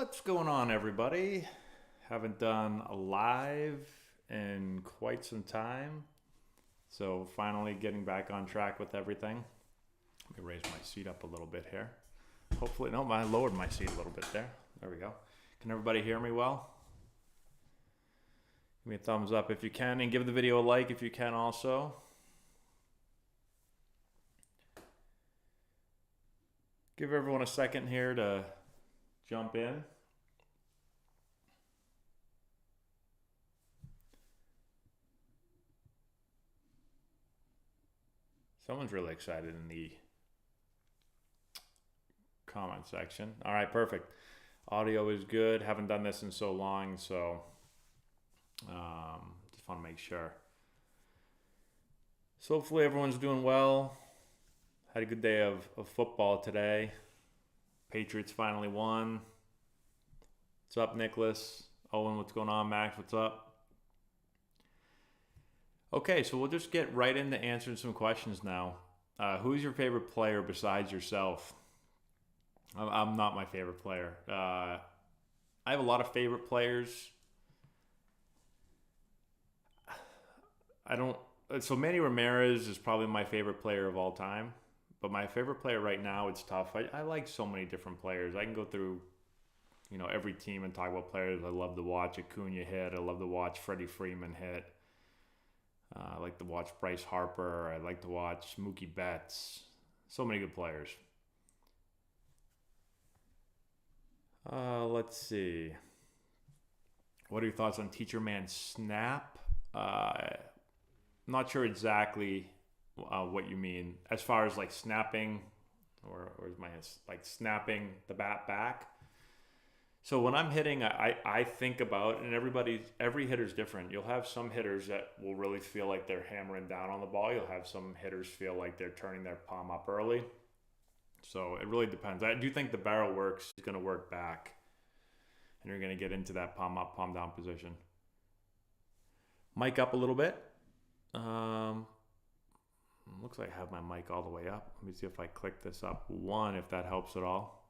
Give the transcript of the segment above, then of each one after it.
What's going on, everybody? Haven't done a live in quite some time, so finally getting back on track with everything. Let me raise my seat up a little bit here. Hopefully, no, I lowered my seat a little bit there. There we go. Can everybody hear me well? Give me a thumbs up if you can, and give the video a like if you can also. Give everyone a second here to jump in. Someone's really excited in the comment section. All right, perfect. Audio is good. Haven't done this in so long, so just want to make sure. So hopefully everyone's doing well. Had a good day of football today. Patriots finally won. What's up, Nicholas? Owen, what's going on? Max, what's up? Okay, so we'll just get right into answering some questions now. Who's your favorite player besides yourself? I'm not my favorite player. I have a lot of favorite players. So Manny Ramirez is probably my favorite player of all time. But my favorite player right now, it's tough. I like so many different players. I can go through, every team and talk about players I love to watch. Acuna hit. I love to watch Freddie Freeman hit. I like to watch Bryce Harper. I like to watch Mookie Betts. So many good players. Let's see. What are your thoughts on Teacher Man Snap? Not sure exactly what you mean as far as like snapping or is my like snapping the bat back. So when I'm hitting, I think about, and every hitter's different. You'll have some hitters that will really feel like they're hammering down on the ball. You'll have some hitters feel like they're turning their palm up early. So it really depends. I do think the barrel works is going to work back, and you're going to get into that palm up, palm down position. Mic up a little bit. Looks like I have my mic all the way up. Let me see if I click this up one, if that helps at all.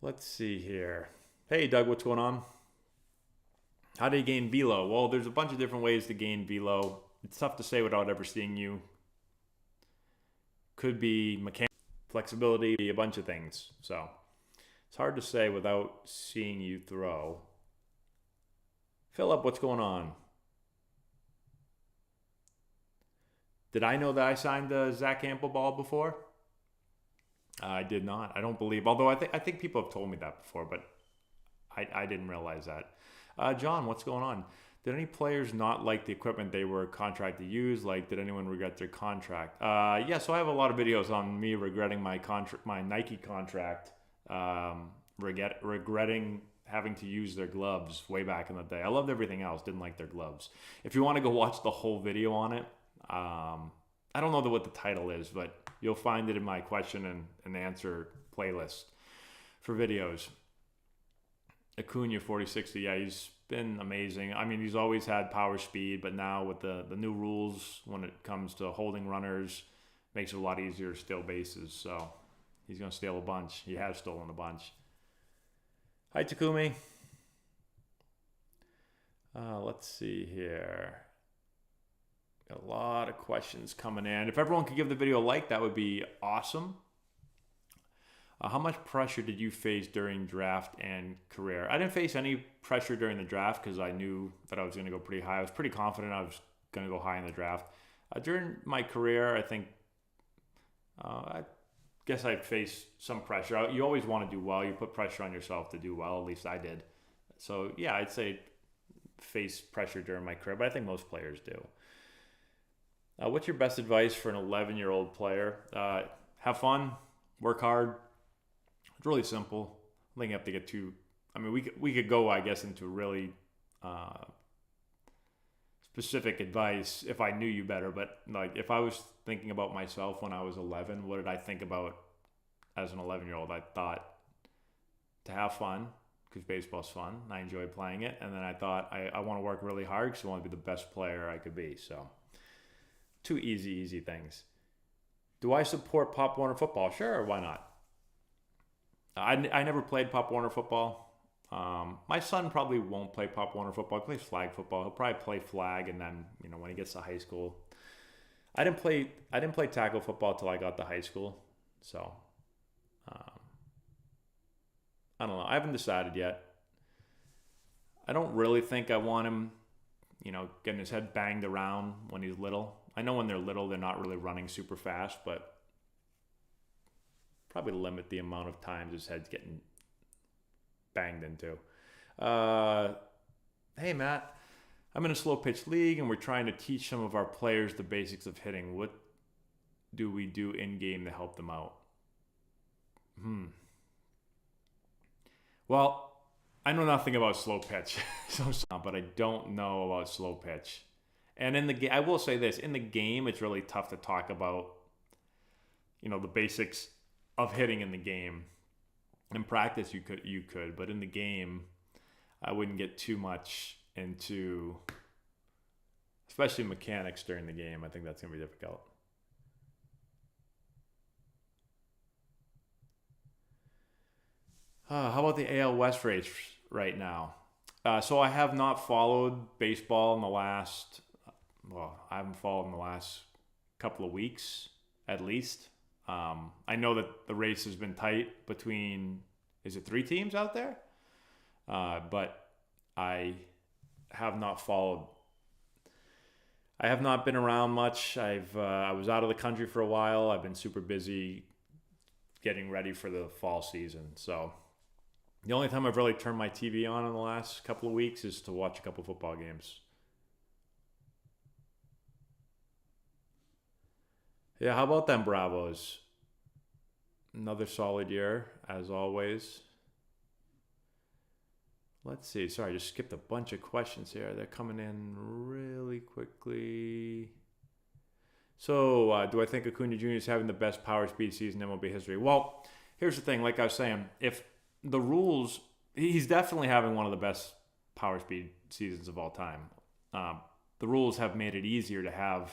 Let's see here. Hey, Doug, what's going on? How do you gain velo? Well, there's a bunch of different ways to gain velo. It's tough to say without ever seeing you. Could be mechanical, flexibility, a bunch of things. So it's hard to say without seeing you throw. Philip, what's going on? Did I know that I signed the Zach Campbell ball before? I did not. I don't believe. Although I think people have told me that before, but I didn't realize that. John, what's going on? Did any players not like the equipment they were contracted to use? Like, did anyone regret their contract? Yeah, so I have a lot of videos on me regretting my Nike contract, regretting having to use their gloves way back in the day. I loved everything else, didn't like their gloves. If you want to go watch the whole video on it, I don't know what the title is, but you'll find it in my question and answer playlist for videos. Acuna 4060, yeah, he's been amazing. I mean, he's always had power speed, but now with the new rules when it comes to holding runners, makes it a lot easier to steal bases. So he's going to steal a bunch. He has stolen a bunch. Hi, Takumi. Let's see here. Got a lot of questions coming in. If everyone could give the video a like, that would be awesome. How much pressure did you face during draft and career? I didn't face any pressure during the draft because I knew that I was going to go pretty high. I was pretty confident I was going to go high in the draft. During my career, I think, I guess I faced some pressure. You always want to do well. You put pressure on yourself to do well. At least I did. So, yeah, I'd say face pressure during my career, but I think most players do. What's your best advice for an 11-year-old player? Have fun, work hard. It's really simple. I think you have to get too. I mean, we could go, I guess, into really specific advice if I knew you better. But like, if I was thinking about myself when I was 11, what did I think about as an 11-year-old? I thought to have fun because baseball's fun. And I enjoy playing it, and then I thought I want to work really hard because I want to be the best player I could be. So, two easy things. Do I support Pop Warner football? Sure, why not? I never played Pop Warner football. My son probably won't play Pop Warner football. He plays flag football. He'll probably play flag, and then when he gets to high school, I didn't play tackle football till I got to high school. So I don't know. I haven't decided yet. I don't really think I want him, getting his head banged around when he's little. I know when they're little, they're not really running super fast, but probably limit the amount of times his head's getting banged into. Hey, Matt, I'm in a slow pitch league, and we're trying to teach some of our players the basics of hitting. What do we do in-game to help them out? Well, I know nothing about slow pitch, but I don't know about slow pitch. And in the game, I will say this, in the game, it's really tough to talk about, the basics of hitting in the game. In practice, you could, but in the game, I wouldn't get too much into, especially mechanics during the game. I think that's going to be difficult. How about the AL West race right now? So I have not followed baseball in the last, I haven't followed in the last couple of weeks, at least. I know that the race has been tight between, is it 3 teams out there? But I have not followed. I have not been around much. I was out of the country for a while. I've been super busy getting ready for the fall season. So the only time I've really turned my TV on in the last couple of weeks is to watch a couple football games. Yeah, how about them Bravos? Another solid year, as always. Let's see. Sorry, I just skipped a bunch of questions here. They're coming in really quickly. So, do I think Acuna Jr. is having the best power speed season in MLB history? Well, here's the thing. Like I was saying, if the rules, he's definitely having one of the best power speed seasons of all time. The rules have made it easier to have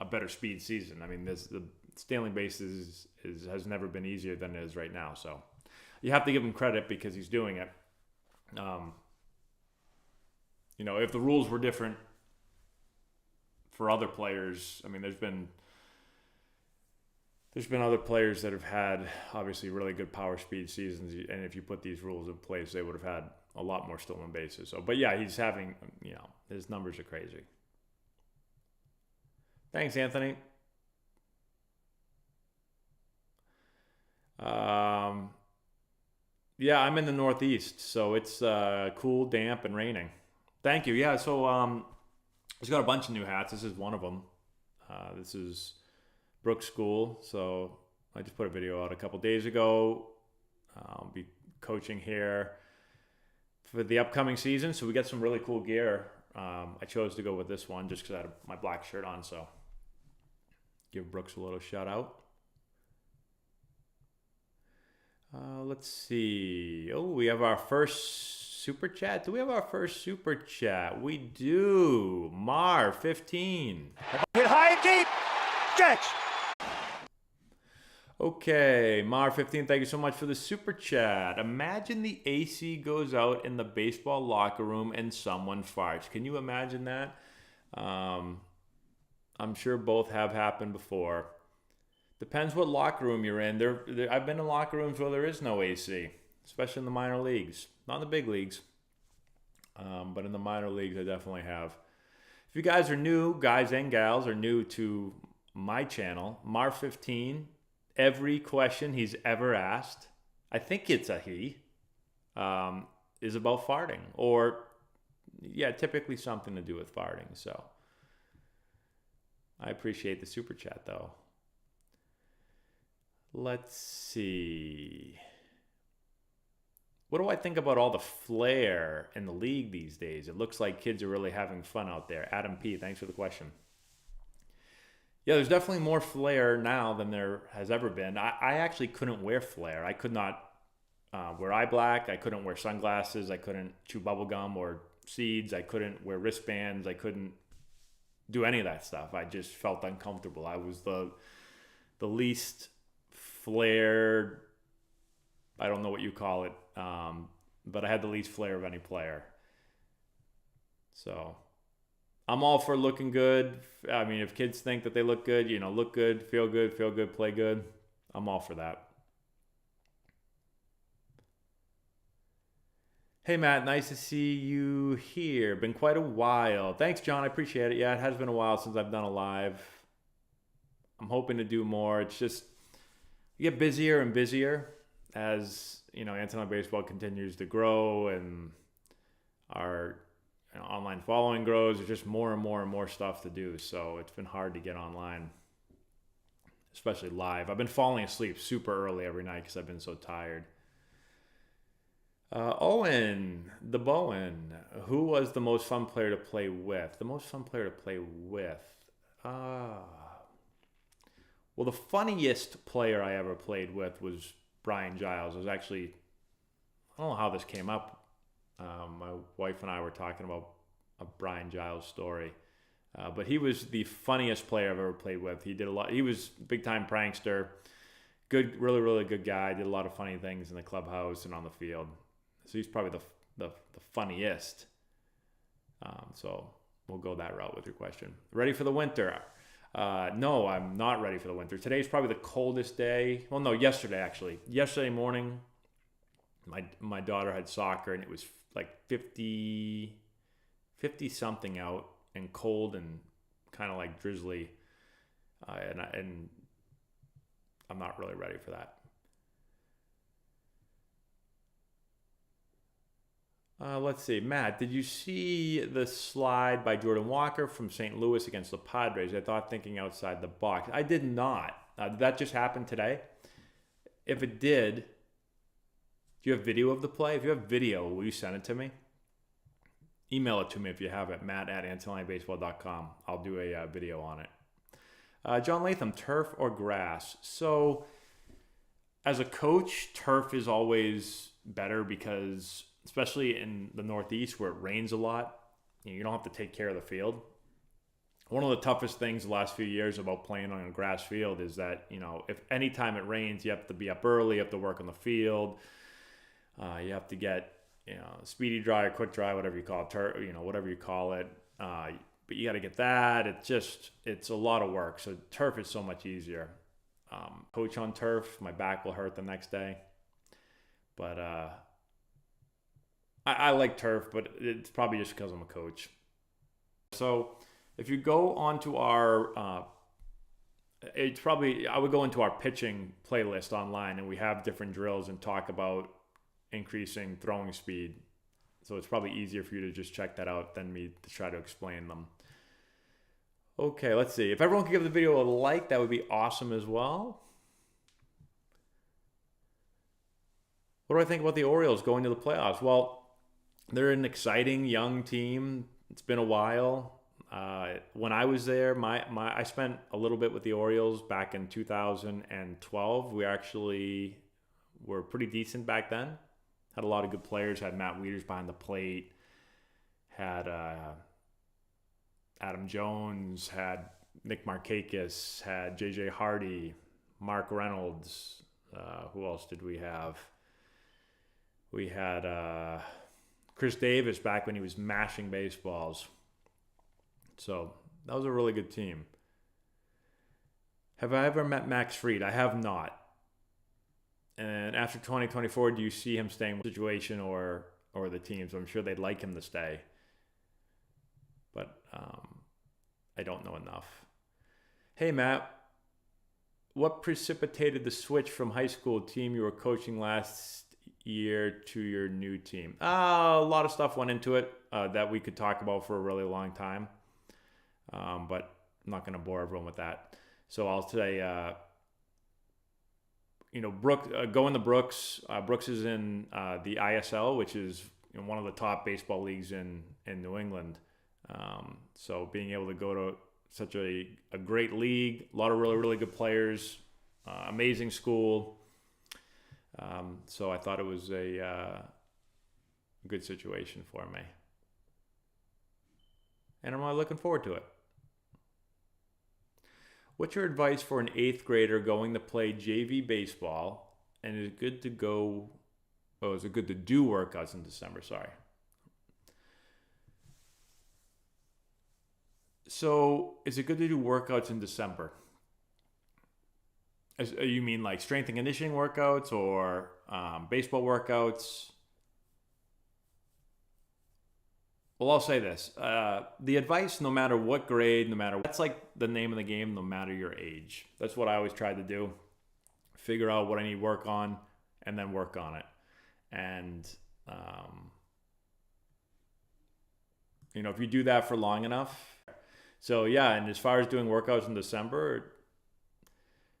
a better speed season. I mean, the stealing bases has never been easier than it is right now. So you have to give him credit because he's doing it. If the rules were different for other players, I mean, there's been other players that have had obviously really good power speed seasons, and if you put these rules in place, they would have had a lot more stolen bases. So, but yeah, he's having, his numbers are crazy. Thanks, Anthony. Yeah, I'm in the Northeast, so it's cool, damp, and raining. Thank you. Yeah, so it's got a bunch of new hats. This is one of them. This is Brooks School. So I just put a video out a couple days ago. I'll be coaching here for the upcoming season. So we got some really cool gear. I chose to go with this one just because I had my black shirt on. So give Brooks a little shout out. Let's see. Oh, we have our first super chat. Do we have our first super chat? We do. Mar15. Hit high and deep. Catch. Okay, Mar15, thank you so much for the super chat. Imagine the AC goes out in the baseball locker room and someone farts. Can you imagine that? I'm sure both have happened before. Depends what locker room you're in. I've been in locker rooms where there is no AC, especially in the minor leagues. Not in the big leagues, but in the minor leagues, I definitely have. If you guys are new, guys and gals are new to my channel, Mar15, every question he's ever asked, I think it's a he, is about farting. Or, yeah, typically something to do with farting. So I appreciate the super chat, though. Let's see. What do I think about all the flair in the league these days? It looks like kids are really having fun out there. Adam P., thanks for the question. Yeah, there's definitely more flair now than there has ever been. I actually couldn't wear flair. I could not wear eye black. I couldn't wear sunglasses. I couldn't chew bubble gum or seeds. I couldn't wear wristbands. I couldn't do any of that stuff. I just felt uncomfortable. I was the least flair, I don't know what you call it, but I had the least flair of any player. So I'm all for looking good. I mean, if kids think that they look good, look good, feel good, play good, I'm all for that. Hey, Matt, nice to see you here. Been quite a while. Thanks, John. I appreciate it. Yeah, it has been a while since I've done a live. I'm hoping to do more. It's just, you get busier and busier as, Anti Baseball continues to grow and our online following grows. There's just more and more and more stuff to do. So it's been hard to get online, especially live. I've been falling asleep super early every night because I've been so tired. Owen, the Bowen, who was the most fun player to play with? The most fun player to play with? Well, the funniest player I ever played with was Brian Giles. It was actually, I don't know how this came up. My wife and I were talking about a Brian Giles story. But he was the funniest player I've ever played with. He did a lot. He was a big-time prankster. Good, really, really good guy. Did a lot of funny things in the clubhouse and on the field. So he's probably the funniest. So we'll go that route with your question. Ready for the winter? No, I'm not ready for the winter. Today's probably the coldest day. Well, no, yesterday actually. Yesterday morning, my daughter had soccer and it was like 50 something out and cold and kind of like drizzly. And I'm not really ready for that. Let's see. Matt, did you see the slide by Jordan Walker from St. Louis against the Padres? I thought thinking outside the box. I did not. Did that just happen today? If it did, do you have video of the play? If you have video, will you send it to me? Email it to me if you have it, matt@antillinebaseball.com. I'll do a video on it. John Latham, turf or grass? So as a coach, turf is always better because, especially in the Northeast where it rains a lot, you don't have to take care of the field. One of the toughest things the last few years about playing on a grass field is that, if any time it rains, you have to be up early, you have to work on the field, you have to get, speedy dry or quick dry, whatever you call it, whatever you call it. But you got to get that. It's a lot of work. So turf is so much easier. Coach on turf, my back will hurt the next day. But I like turf, but it's probably just because I'm a coach. So if you go onto our, I would go into our pitching playlist online, and we have different drills and talk about increasing throwing speed So it's probably easier for you to just check that out than me to try to explain them. Okay, let's see. If everyone could give the video a like, that would be awesome as well. What do I think about the Orioles going to the playoffs? Well, they're an exciting young team. It's been a while. When I was there, I spent a little bit with the Orioles back in 2012. We actually were pretty decent back then. Had a lot of good players. Had Matt Wieters behind the plate. Had Adam Jones. Had Nick Markakis. Had J.J. Hardy. Mark Reynolds. Who else did we have? We had Chris Davis back when he was mashing baseballs. So that was a really good team. Have I ever met Max Fried? I have not. And after 2024, do you see him staying with the situation or the teams? I'm sure they'd like him to stay. But I don't know enough. Hey, Matt. What precipitated the switch from high school team you were coaching last year to your new team? A lot of stuff went into it that we could talk about for a really long time. But I'm not going to bore everyone with that. So I'll say, going to Brooks. Brooks is in the ISL, which is one of the top baseball leagues in New England. So being able to go to such a great league, a lot of really, really good players, amazing school. So I thought it was a good situation for me. And I'm really looking forward to it. What's your advice for an 8th grader going to play JV baseball? And is it good to do workouts in December? Sorry. So is it good to do workouts in December? You mean like strength and conditioning workouts or baseball workouts? Well, I'll say this. The advice, no matter what grade, that's like the name of the game, no matter your age. That's what I always tried to do. Figure out what I need to work on and then work on it. And, if you do that for long enough. So, yeah, and as far as doing workouts in December,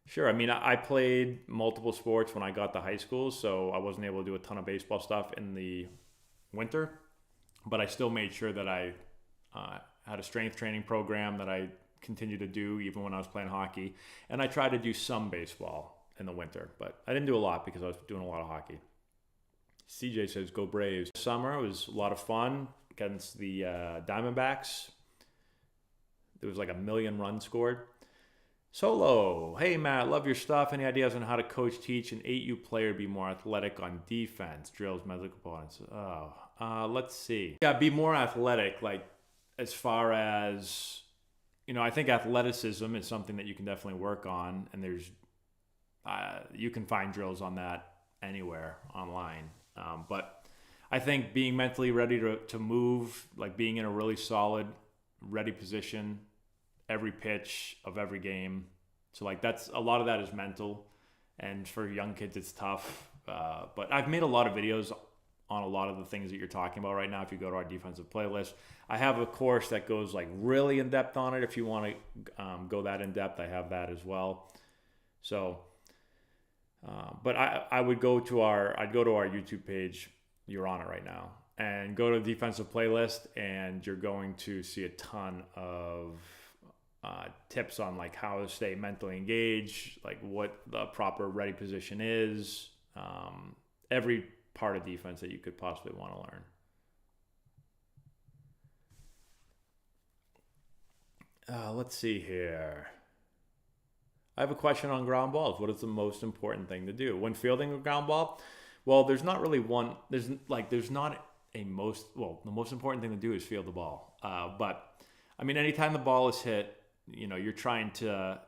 sure. I mean, I played multiple sports when I got to high school, so I wasn't able to do a ton of baseball stuff in the winter. But I still made sure that I had a strength training program that I continued to do even when I was playing hockey. And I tried to do some baseball in the winter, but I didn't do a lot because I was doing a lot of hockey. CJ says, go Braves. Summer was a lot of fun against the Diamondbacks. There was like 1 million runs scored. Solo, hey Matt, love your stuff. Any ideas on how to coach, teach an 8U player to be more athletic on defense, drills, mental components? Let's see. Yeah, be more athletic, like as far as, I think athleticism is something that you can definitely work on. And there's, you can find drills on that anywhere online. But I think being mentally ready to move, like being in a really solid, ready position, every pitch of every game. So like that's a lot of that is mental, and for young kids it's tough. But I've made a lot of videos on a lot of the things that you're talking about right now. If you go to our defensive playlist, I have a course that goes like really in depth on it. If you want to go that in depth, I have that as well. So, but I would go to I'd go to our YouTube page. You're on it right now, and go to the defensive playlist, and you're going to see a ton of tips on like how to stay mentally engaged, like what the proper ready position is, every part of defense that you could possibly want to learn. Let's see here. I have a question on ground balls. What is the most important thing to do when fielding a ground ball? Well, there's not really one. The most important thing to do is field the ball. But I mean, anytime the ball is hit, you're trying to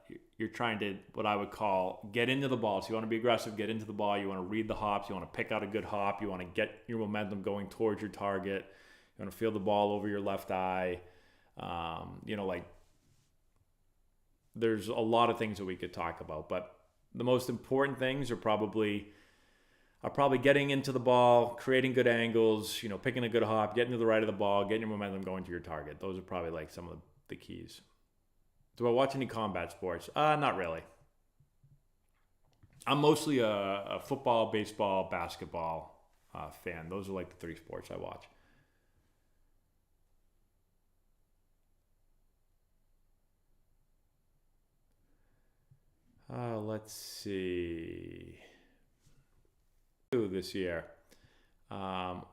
what I would call get into the ball. So you want to be aggressive, get into the ball. You want to read the hops. You want to pick out a good hop. You want to get your momentum going towards your target. You want to feel the ball over your left eye. There's a lot of things that we could talk about, but the most important things are probably are probably getting into the ball, creating good angles, picking a good hop, getting to the right of the ball, getting your momentum going to your target. Those are probably like some of the keys. Do I watch any combat sports? Not really. I'm mostly a football, baseball, basketball fan. Those are like the 3 sports I watch. Let's see. This year. Do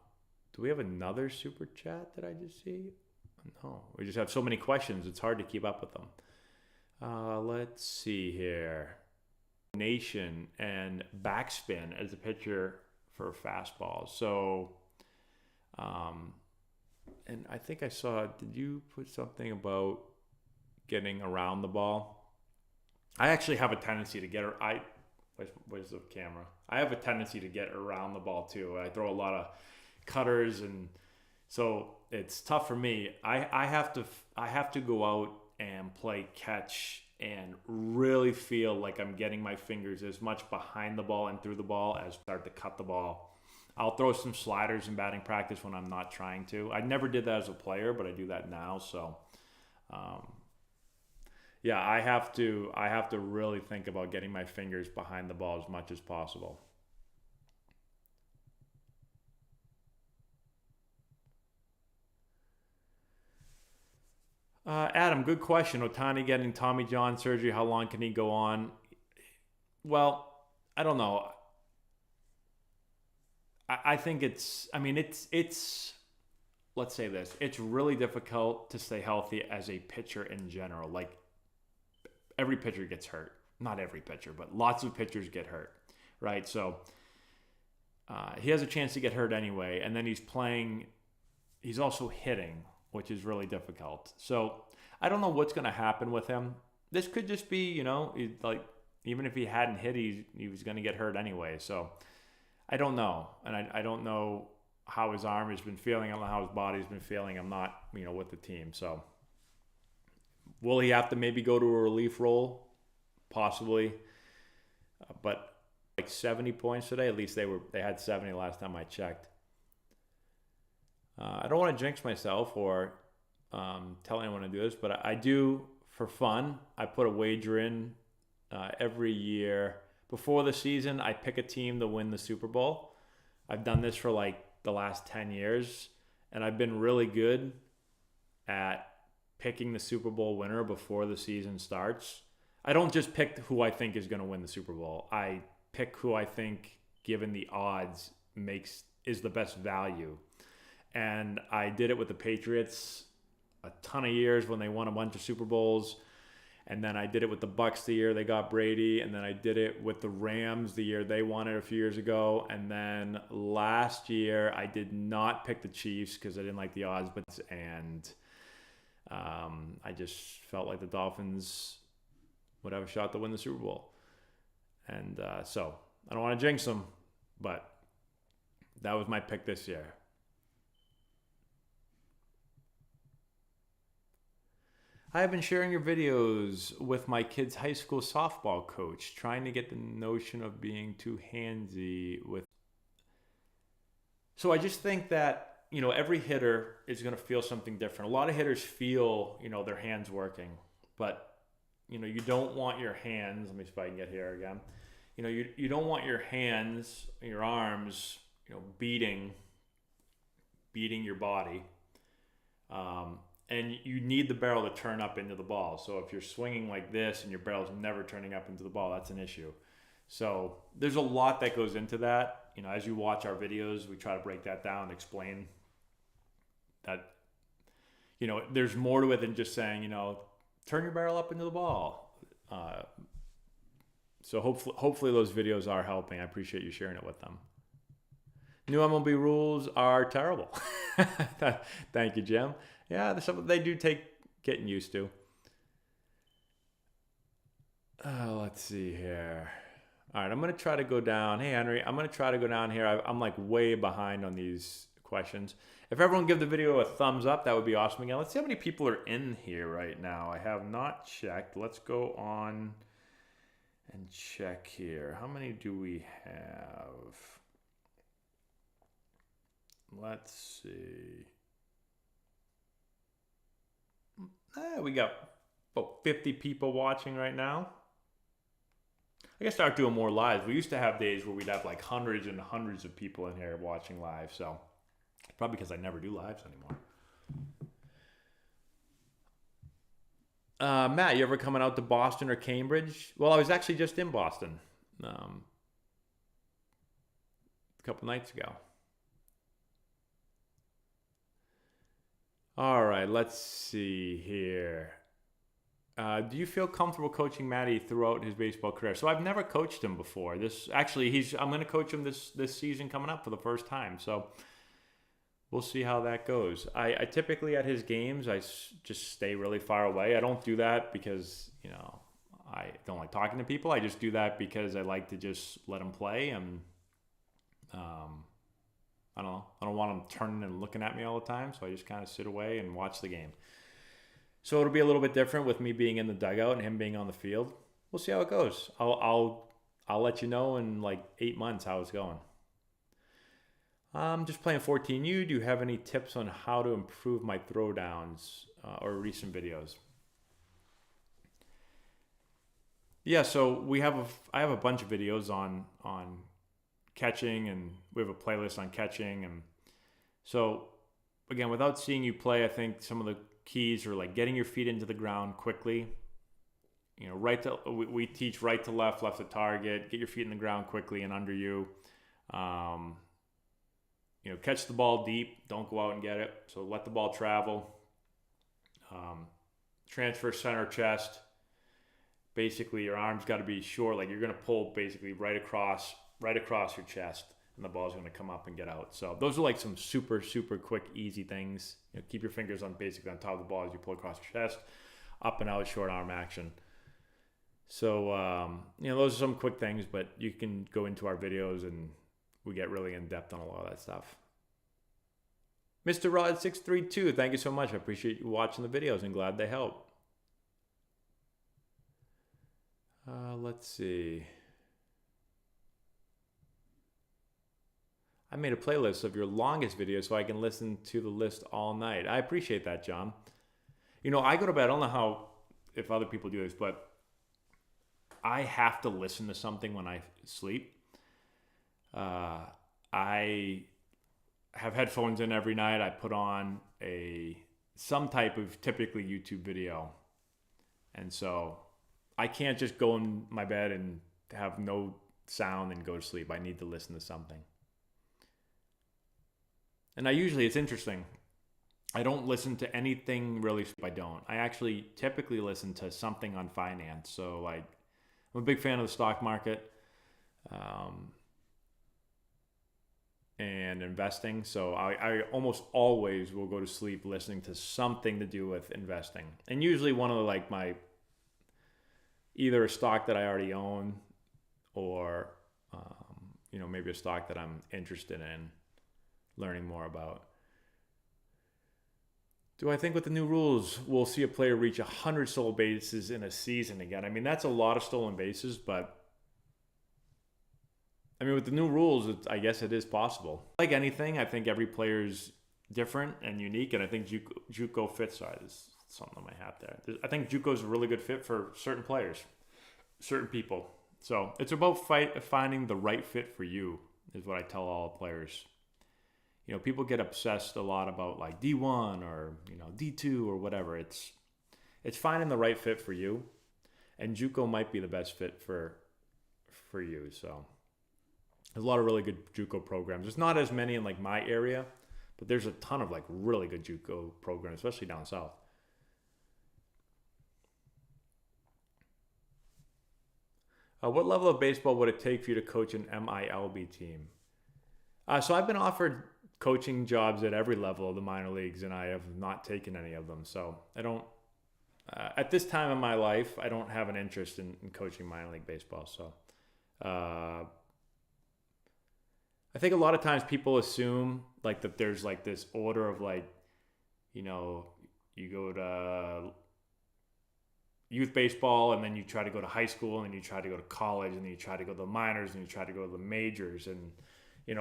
we have another super chat that I just see? No, we just have so many questions. It's hard to keep up with them. Let's see here. Nation and backspin as a pitcher for fastballs. So, and I think I saw, did you put something about getting around the ball? I actually have a tendency to get, where's the camera? I have a tendency to get around the ball too. I throw a lot of cutters, and so it's tough for me. I have to go out and play catch and really feel like I'm getting my fingers as much behind the ball and through the ball as start to cut the ball. I'll throw some sliders in batting practice when I'm not trying to. I never did that as a player, but I do that now. So, yeah, I have to really think about getting my fingers behind the ball as much as possible. Adam, good question. Ohtani getting Tommy John surgery. How long can he go on? Well, I don't know. I think it's let's say this. It's really difficult to stay healthy as a pitcher in general. Like, every pitcher gets hurt. Not every pitcher, but lots of pitchers get hurt, right? So he has a chance to get hurt anyway. And then he's also hitting, which is really difficult. So I don't know what's going to happen with him. This could just be, like, even if he hadn't hit, he was going to get hurt anyway. So I don't know. And I don't know how his arm has been feeling. I don't know how his body's been feeling. I'm not, with the team. So will he have to maybe go to a relief role? Possibly. But like 70 points today, at least they had 70 last time I checked. I don't want to jinx myself or tell anyone to do this, but I do for fun. I put a wager in every year. Before the season, I pick a team to win the Super Bowl. I've done this for like the last 10 years, and I've been really good at picking the Super Bowl winner before the season starts. I don't just pick who I think is going to win the Super Bowl. I pick who I think, given the odds, is the best value. And I did it with the Patriots a ton of years when they won a bunch of Super Bowls. And then I did it with the Bucks the year they got Brady. And then I did it with the Rams the year they won it a few years ago. And then last year I did not pick the Chiefs because I didn't like the odds. And I just felt like the Dolphins would have a shot to win the Super Bowl. And so I don't want to jinx them, but that was my pick this year. I have been sharing your videos with my kid's high school softball coach, trying to get the notion of being too handsy with. So I just think that, every hitter is going to feel something different. A lot of hitters feel, their hands working, but, you don't want your hands. Let me see if I can get here again. You don't want your hands, your arms, beating your body. And you need the barrel to turn up into the ball. So if you're swinging like this and your barrel's never turning up into the ball, that's an issue. So there's a lot that goes into that. As you watch our videos, we try to break that down and explain that, there's more to it than just saying, turn your barrel up into the ball. So hopefully those videos are helping. I appreciate you sharing it with them. New MLB rules are terrible. Thank you, Jim. Yeah, there's something they do take getting used to. Let's see here. All right, I'm going to try to go down. Hey, Henry, I'm going to try to go down here. I'm like way behind on these questions. If everyone give the video a thumbs up, that would be awesome again. Let's see how many people are in here right now. I have not checked. Let's go on and check here. How many do we have? Let's see. We got about 50 people watching right now. I gotta start doing more lives. We used to have days where we'd have like hundreds and hundreds of people in here watching live. So probably because I never do lives anymore. Matt, you ever coming out to Boston or Cambridge? Well, I was actually just in Boston a couple nights ago. All right, let's see here. Do you feel comfortable coaching Matty throughout his baseball career? So I've never coached him before. I'm going to coach him this season coming up for the first time. So we'll see how that goes. I typically at his games, I just stay really far away. I don't do that because, I don't like talking to people. I just do that because I like to just let him play. And I don't know. I don't want him turning and looking at me all the time. So I just kind of sit away and watch the game. So it'll be a little bit different with me being in the dugout and him being on the field. We'll see how it goes. I'll let you know in like 8 months how it's going. I'm just playing 14U. Do you have any tips on how to improve my throwdowns or recent videos? Yeah, so I have a bunch of videos on catching, and we have a playlist on catching. And so again, without seeing you play, I think some of the keys are like getting your feet into the ground quickly. We teach right to left, left to target. Get your feet in the ground quickly and under you. Catch the ball deep. Don't go out and get it. So let the ball travel. Transfer center chest. Basically, your arm's got to be short. Like you're going to pull basically right across your chest, and the ball's going to come up and get out. So those are like some super, super quick, easy things. Keep your fingers basically on top of the ball as you pull across your chest, up and out, short arm action. So, those are some quick things, but you can go into our videos and we get really in depth on a lot of that stuff. Mr. Rod 632, thank you so much. I appreciate you watching the videos and glad they help. Let's see. I made a playlist of your longest videos so I can listen to the list all night. I appreciate that, John. I go to bed. I don't know if other people do this, but I have to listen to something when I sleep. I have headphones in every night. I put on some type of typically YouTube video. And so I can't just go in my bed and have no sound and go to sleep. I need to listen to something. And it's interesting. I don't listen to anything really if I don't. I actually typically listen to something on finance. So like, I'm a big fan of the stock market and investing. So I almost always will go to sleep listening to something to do with investing. And usually one of either a stock that I already own or, maybe a stock that I'm interested in learning more about. Do I think with the new rules, we'll see a player reach 100 stolen bases in a season again? I mean, that's a lot of stolen bases, but with the new rules, I guess it is possible. Like anything, I think every player is different and unique, and I think Juco fits. Sorry, there's something on my hat there. I think Juco is a really good fit for certain players, certain people. So it's about finding the right fit for you, is what I tell all the players. People get obsessed a lot about like D1 or, D2 or whatever. It's finding the right fit for you. And Juco might be the best fit for you. So there's a lot of really good Juco programs. There's not as many in like my area, but there's a ton of like really good Juco programs, especially down south. What level of baseball would it take for you to coach an MILB team? So I've been offered coaching jobs at every level of the minor leagues, and I have not taken any of them. So I don't, at this time in my life, I don't have an interest in coaching minor league baseball. So I think a lot of times people assume like that there's like this order of like, you go to youth baseball and then you try to go to high school and then you try to go to college and then you try to go to the minors and you try to go to the majors, and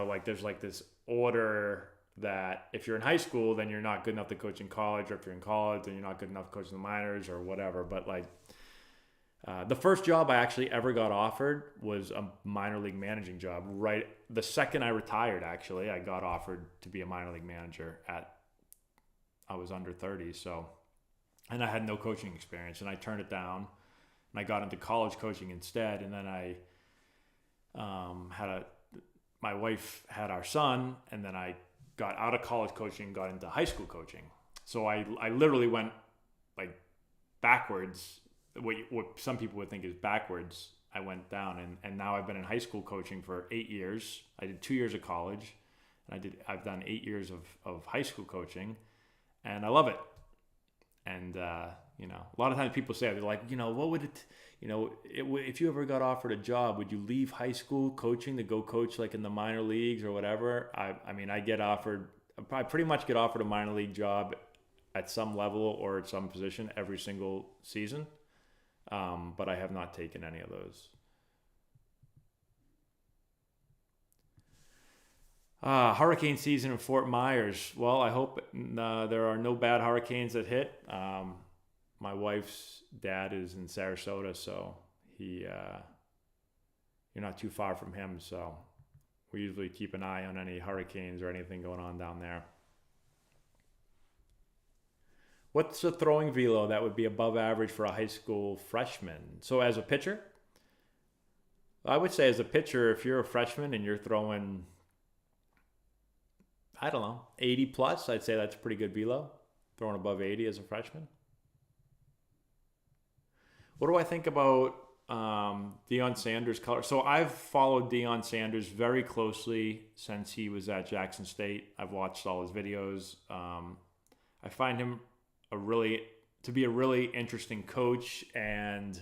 like there's like this order that if you're in high school, then you're not good enough to coach in college, or if you're in college, then you're not good enough to coach in the minors or whatever. But like the first job I actually ever got offered was a minor league managing job. Right, the second I retired, actually, I got offered to be a minor league manager I was under 30, so, and I had no coaching experience, and I turned it down, and I got into college coaching instead, and then I my wife had our son, and then I got out of college coaching, got into high school coaching. So I literally went like backwards, what some people would think is backwards. I went down, and now I've been in high school coaching for 8 years. I did 2 years of college, and I've done 8 years of high school coaching, and I love it. And you know, a lot of times people say, they're like, you know, what would it, you know, if you ever got offered a job, would you leave high school coaching to go coach like in the minor leagues or whatever? I mean, I pretty much get offered a minor league job at some level or at some position every single season. But I have not taken any of those. Hurricane season in Fort Myers. Well, I hope there are no bad hurricanes that hit. My wife's dad is in Sarasota, so you're not too far from him. So we usually keep an eye on any hurricanes or anything going on down there. What's a throwing velo that would be above average for a high school freshman? So as a pitcher, I would say as a pitcher, if you're a freshman and you're throwing, I don't know, 80 plus, I'd say that's a pretty good velo. Throwing above 80 as a freshman. What do I think about Deion Sanders' color? So I've followed Deion Sanders very closely since he was at Jackson State. I've watched all his videos. I find him to be a really interesting coach, and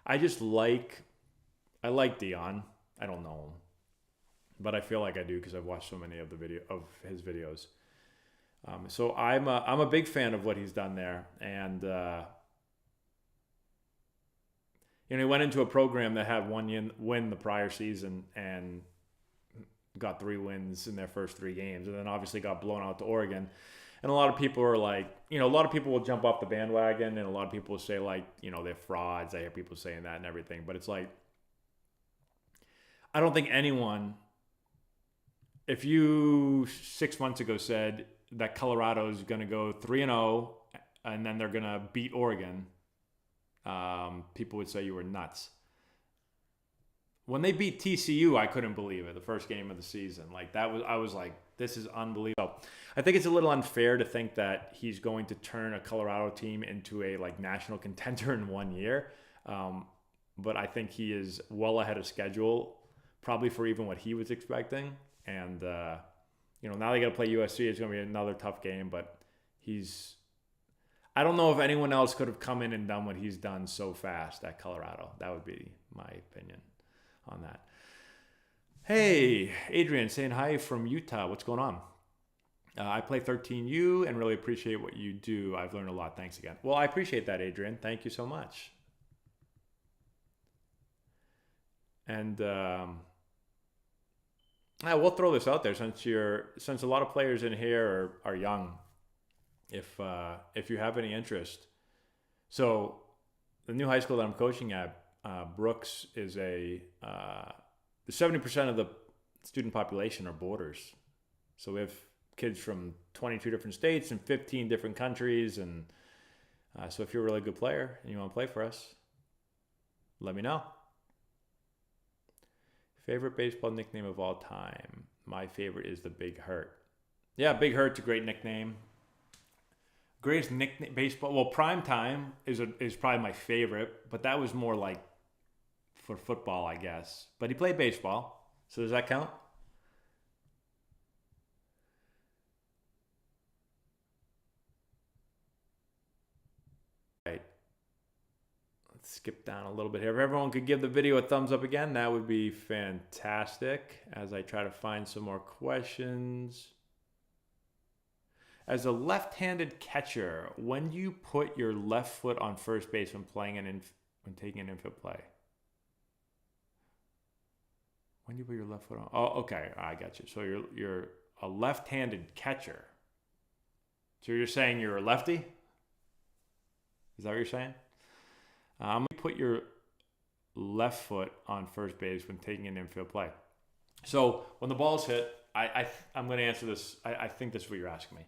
I like Deion. I don't know him, but I feel like I do because I've watched so many of his videos. So I'm a big fan of what he's done there, and you know, he went into a program that had one win the prior season and got 3 wins in their first 3 games, and then obviously got blown out to Oregon. And a lot of people are like, you know, a lot of people will jump off the bandwagon, and a lot of people will say, like, you know, they're frauds. I hear people saying that and everything. But it's like, I don't think anyone, if you 6 months ago said that Colorado is going to go 3-0 and then they're going to beat Oregon, people would say you were nuts. When they beat TCU, I couldn't believe it. The first game of the season, I was like, this is unbelievable. I think it's a little unfair to think that he's going to turn a Colorado team into a national contender in 1 year. But I think he is well ahead of schedule, probably for even what he was expecting. And you know, now they got to play USC. It's going to be another tough game, but I don't know if anyone else could have come in and done what he's done so fast at Colorado. That would be my opinion on that. Hey, Adrian, saying hi from Utah. What's going on? I play 13U and really appreciate what you do. I've learned a lot. Thanks again. Well, I appreciate that, Adrian. Thank you so much. And we'll throw this out there since a lot of players in here are young. If you have any interest, so the new high school that I'm coaching at, Brooks is the 70% of the student population are boarders. So we have kids from 22 different states and 15 different countries, and so if you're a really good player and you want to play for us, let me know. Favorite baseball nickname of all time? My favorite is the Big Hurt. Yeah, Big Hurt's a great nickname. Greatest nickname baseball. Well, Prime Time is probably my favorite, but that was more like for football, I guess. But he played baseball, so does that count? Right. Let's skip down a little bit here. If everyone could give the video a thumbs up again, that would be fantastic. As I try to find some more questions. As a left-handed catcher, when do you put your left foot on first base when taking an infield play? When do you put your left foot on? Oh, okay, I got you. So you're a left-handed catcher. So you're saying you're a lefty? Is that what you're saying? Put your left foot on first base when taking an infield play. So when the ball's hit, I'm going to answer this. I think this is what you're asking me.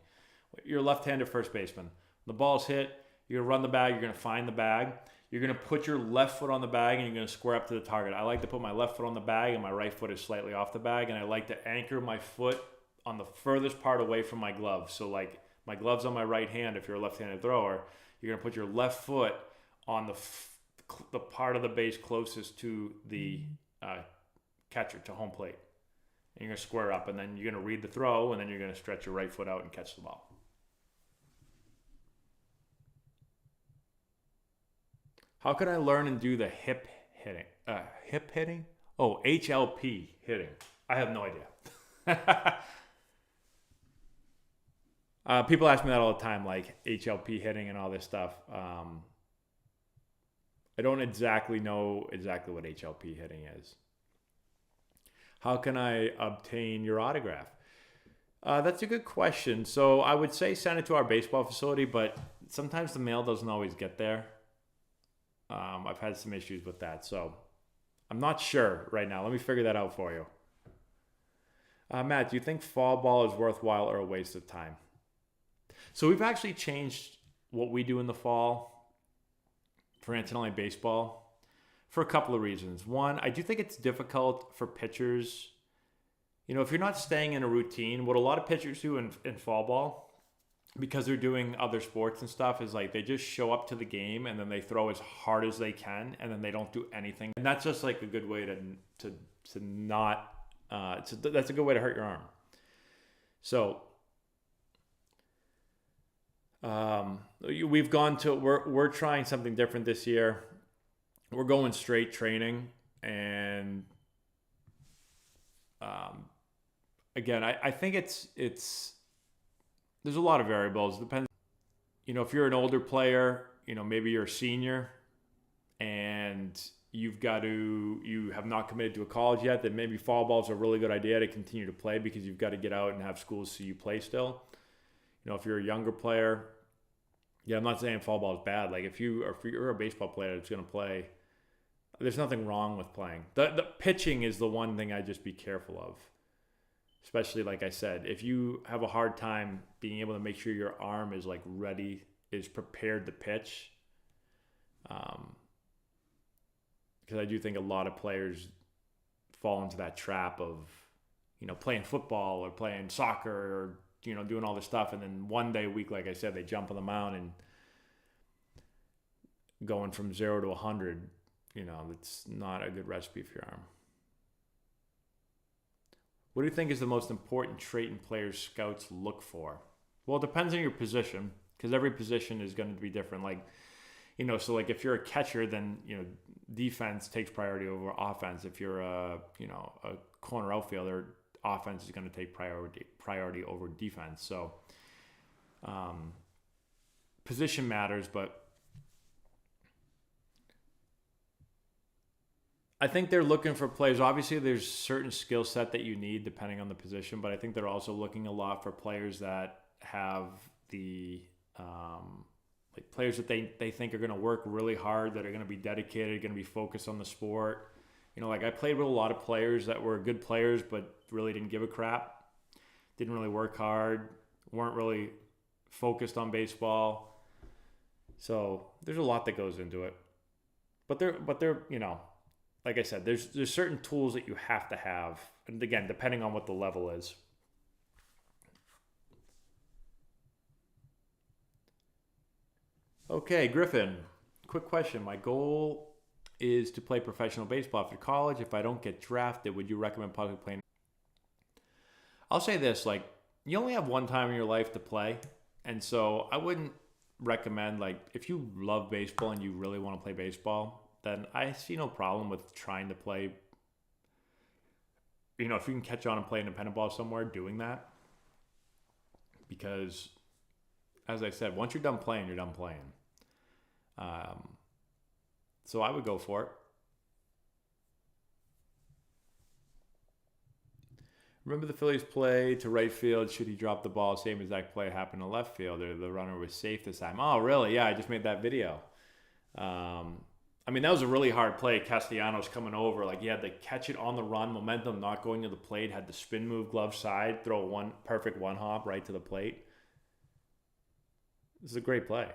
You're a left-handed first baseman. The ball's hit. You're going to run the bag. You're going to find the bag. You're going to put your left foot on the bag, and you're going to square up to the target. I like to put my left foot on the bag, and my right foot is slightly off the bag, and I like to anchor my foot on the furthest part away from my glove. So like my glove's on my right hand. If you're a left-handed thrower, you're going to put your left foot on the part of the base closest to the catcher, to home plate. And you're going to square up, and then you're going to read the throw, and then you're going to stretch your right foot out and catch the ball. How can I learn and do the hip hitting? Hip hitting? Oh, HLP hitting. I have no idea. People ask me that all the time, like HLP hitting and all this stuff. I don't exactly know what HLP hitting is. How can I obtain your autograph? That's a good question. So I would say send it to our baseball facility, but sometimes the mail doesn't always get there. I've had some issues with that, so I'm not sure right now. Let me figure that out for you. Matt, do you think fall ball is worthwhile or a waste of time? So we've actually changed what we do in the fall for NCAA baseball for a couple of reasons. One, I do think it's difficult for pitchers. You know, if you're not staying in a routine, what a lot of pitchers do in fall ball, because they're doing other sports and stuff, is like they just show up to the game and then they throw as hard as they can and then they don't do anything. And that's just like a good way to not, that's a good way to hurt your arm. So we've gone to, we're trying something different this year. We're going straight training, and again, I think it's there's a lot of variables. It depends. You know, if you're an older player, you know, maybe you're a senior and you have not committed to a college yet, then maybe fall ball is a really good idea to continue to play, because you've got to get out and have schools so you play still. You know, if you're a younger player, yeah, I'm not saying fall ball is bad. Like if you're a baseball player that's going to play, there's nothing wrong with playing. The pitching is the one thing I'd just be careful of. Especially, like I said, if you have a hard time being able to make sure your arm is like ready, is prepared to pitch. Because I do think a lot of players fall into that trap of, you know, playing football or playing soccer or, you know, doing all this stuff. And then one day a week, like I said, they jump on the mound and going from 0 to 100, you know, it's not a good recipe for your arm. What do you think is the most important trait in players scouts look for? Well, it depends on your position, because every position is going to be different. Like, you know, so like if you're a catcher, then, you know, defense takes priority over offense. If you're a corner outfielder, offense is going to take priority over defense. So position matters, but I think they're looking for players. Obviously, there's certain skill set that you need depending on the position, but I think they're also looking a lot for players that have the like players that they think are going to work really hard, that are going to be dedicated, going to be focused on the sport. You know, like I played with a lot of players that were good players, but really didn't give a crap, didn't really work hard, weren't really focused on baseball. So there's a lot that goes into it, but they're you know. Like I said, there's certain tools that you have to have. And again, depending on what the level is. Okay, Griffin, quick question. My goal is to play professional baseball after college. If I don't get drafted, would you recommend public playing? I'll say this, like, you only have one time in your life to play. And so I wouldn't recommend, like, if you love baseball and you really want to play baseball, then I see no problem with trying to play. You know, if you can catch on and play independent ball somewhere, doing that. Because, as I said, once you're done playing, you're done playing. So I would go for it. Remember the Phillies play to right field? Should he drop the ball? Same exact play happened to left field. Or the runner was safe this time. Oh, really? Yeah, I just made that video. I mean, that was a really hard play. Castellanos coming over. Like, he had to catch it on the run, momentum not going to the plate, had the spin move glove side, throw one perfect one hop right to the plate. This is a great play.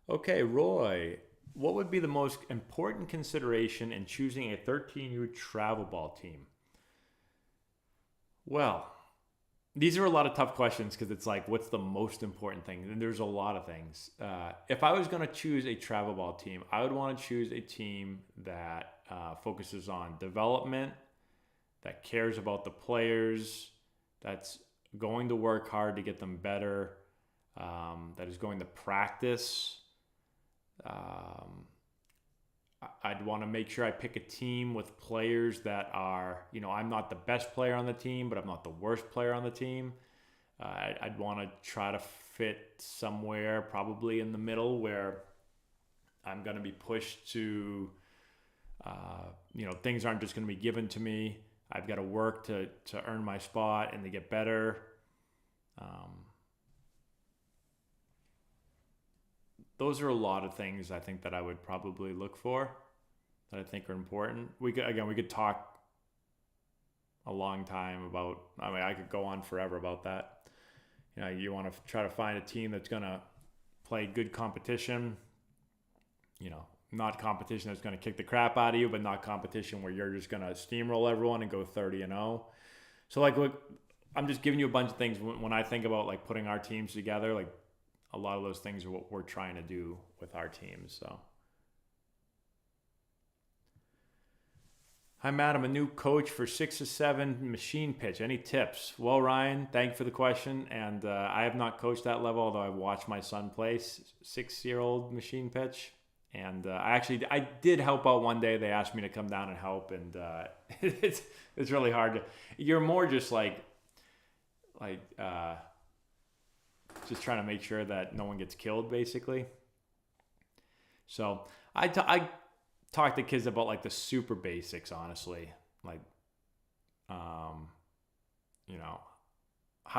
Okay, Roy, what would be the most important consideration in choosing a 13U travel ball team? Well, these are a lot of tough questions because it's like, what's the most important thing? And there's a lot of things. If I was going to choose a travel ball team, I would want to choose a team that focuses on development, that cares about the players, that's going to work hard to get them better, that is going to practice. I'd want to make sure I pick a team with players that are, I'm not the best player on the team, but I'm not the worst player on the team. I'd want to try to fit somewhere probably in the middle where I'm going to be pushed to, things aren't just going to be given to me. I've got to work to earn my spot and to get better. Those are a lot of things I think that I would probably look for that I think are important. We could talk a long time about, I could go on forever about that. You want to try to find a team that's going to play good competition, not competition that's going to kick the crap out of you, but not competition where you're just going to steamroll everyone and go 30-0. So look, I'm just giving you a bunch of things when I think about like putting our teams together, like, a lot of those things are what we're trying to do with our teams. So, hi, Matt. I'm a new coach for 6 to 7 machine pitch. Any tips? Well, Ryan, thank you for the question. And I have not coached that level, although I've watched my son play 6-year-old machine pitch. And I did help out one day. They asked me to come down and help, and it's really hard. You're more just just trying to make sure that no one gets killed, basically. So I talk to kids about like the super basics, honestly, like, how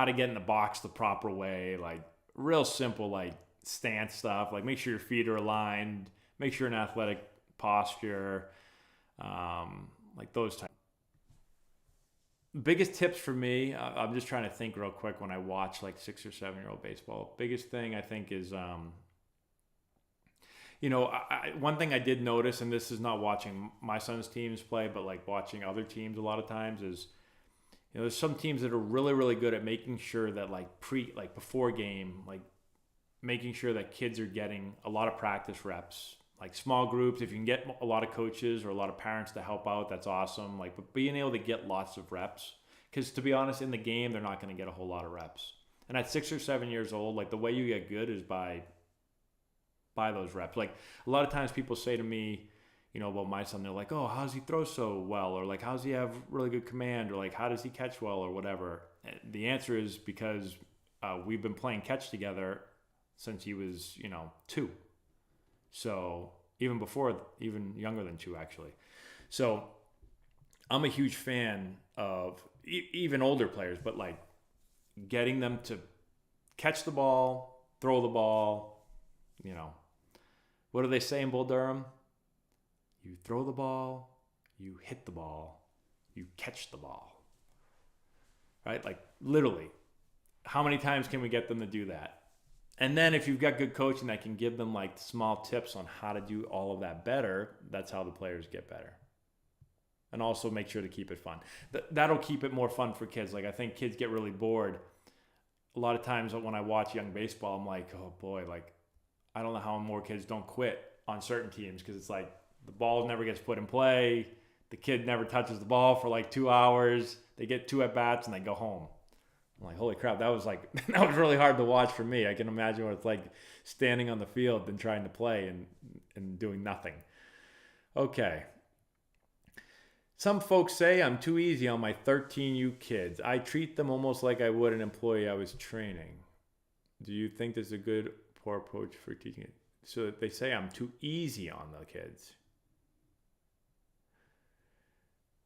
to get in the box the proper way, like real simple, like stance stuff, like make sure your feet are aligned, make sure you're in athletic posture, like those types. Biggest tips for me, I'm just trying to think real quick when I watch like 6 or 7-year-old baseball. Biggest thing I think is, one thing I did notice, and this is not watching my son's teams play, but like watching other teams a lot of times is, there's some teams that are really, really good at making sure that before game, like making sure that kids are getting a lot of practice reps. Like small groups, if you can get a lot of coaches or a lot of parents to help out, that's awesome. Like, but being able to get lots of reps, because to be honest, in the game, they're not going to get a whole lot of reps. And at 6 or 7 years old, like the way you get good is by those reps. Like a lot of times people say to me, about my son, they're like, oh, how does he throw so well? Or like, how does he have really good command? Or like, how does he catch well or whatever? And the answer is because we've been playing catch together since he was, 2. So even younger than 2, actually. So I'm a huge fan of even older players, but like getting them to catch the ball, throw the ball, what do they say in Bull Durham? You throw the ball, you hit the ball, you catch the ball, right? Like literally, how many times can we get them to do that? And then if you've got good coaching that can give them like small tips on how to do all of that better, that's how the players get better. And also make sure to keep it fun. That'll keep it more fun for kids. Like I think kids get really bored. A lot of times when I watch young baseball, I'm like, oh boy, like I don't know how more kids don't quit on certain teams because it's like the ball never gets put in play. The kid never touches the ball for like 2 hours. They get 2 at-bats and they go home. I'm like, holy crap, that was really hard to watch for me. I can imagine what it's like standing on the field and trying to play and doing nothing. Okay. Some folks say I'm too easy on my 13U kids. I treat them almost like I would an employee I was training. Do you think this is a good, poor approach for teaching it? so they say I'm too easy on the kids.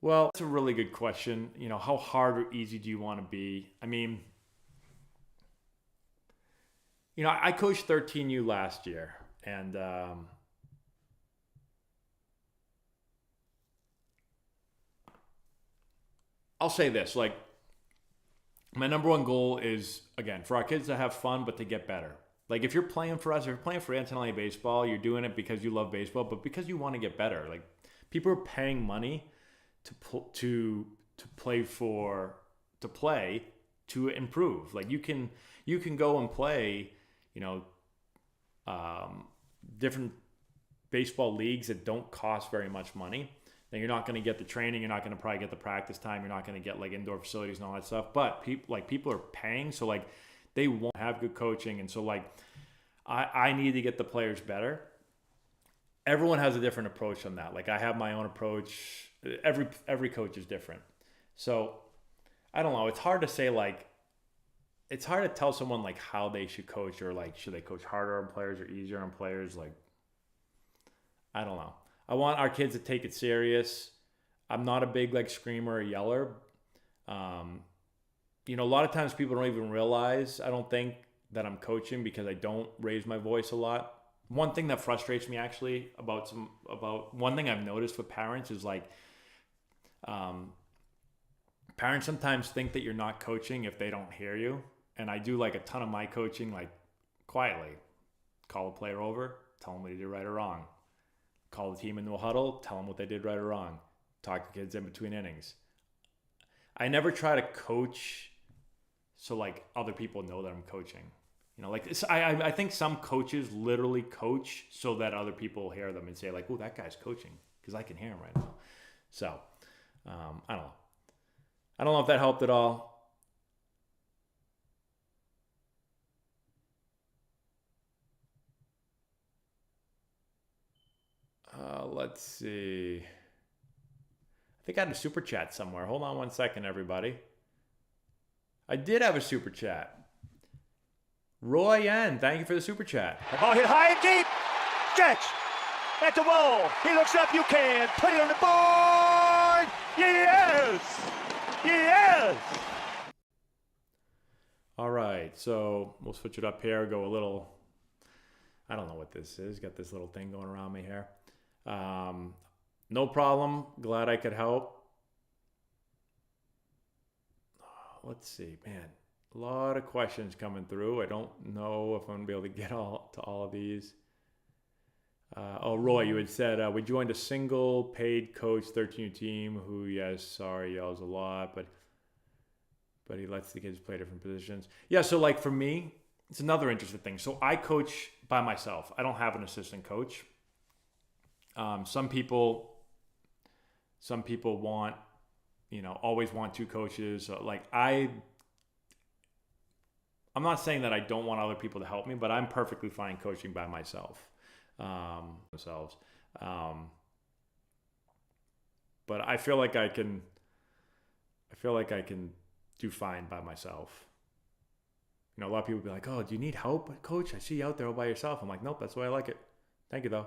Well, that's a really good question. You know, how hard or easy do you want to be? I mean, you know, I coached 13U last year, and I'll say this, like, my number one goal is, again, for our kids to have fun, but to get better. Like, if you're playing for us, if you're playing for NCAA baseball, you're doing it because you love baseball, but because you want to get better. Like, people are paying money to play to improve. Like, you can go and play, you know, different baseball leagues that don't cost very much money. Then you're not going to get the training, you're not going to probably get the practice time, you're not going to get like indoor facilities and all that stuff. But people are paying, so like they won't have good coaching, and so like I need to get the players better. Everyone has a different approach on that. Like, I have my own approach. Every coach is different. So I don't know. It's hard to say, like, it's hard to tell someone like how they should coach, or like, should they coach harder on players or easier on players? Like, I don't know. I want our kids to take it serious. I'm not a big like screamer or yeller. You know, a lot of times people don't even realize, I don't think, that I'm coaching because I don't raise my voice a lot. One thing that frustrates me actually about one thing I've noticed with parents is like, parents sometimes think that you're not coaching if they don't hear you. And I do like a ton of my coaching, like quietly. Call a player over, tell them what he did right or wrong. Call the team into a huddle, tell them what they did right or wrong. Talk to kids in between innings. I never try to coach so like other people know that I'm coaching. You know, like I think some coaches literally coach so that other people hear them and say like, "Oh, that guy's coaching," because I can hear him right now. So I don't know. I don't know if that helped at all. Let's see. I think I had a super chat somewhere. Hold on one second, everybody. I did have a super chat. Roy N, thank you for the super chat. The ball hit high and deep. Catch. At the wall. He looks up. You can put it on the board. Yes. Yes. All right, so we'll switch it up here. Go a little. I don't know what this is. Got this little thing going around me here. No problem. Glad I could help. Let's see, man. A lot of questions coming through. I don't know if I'm going to be able to get to all of these. Roy, you had said, we joined a single paid coach 13 team who, yes, sorry, yells a lot, but he lets the kids play different positions. Yeah, so like for me, it's another interesting thing. So I coach by myself. I don't have an assistant coach. Some people want, you know, always want two coaches. Like I'm not saying that I don't want other people to help me, but I'm perfectly fine coaching by myself. But I feel like I can do fine by myself. You know, a lot of people be like, "Oh, do you need help, coach? I see you out there all by yourself." I'm like, "Nope, that's the way I like it. Thank you, though."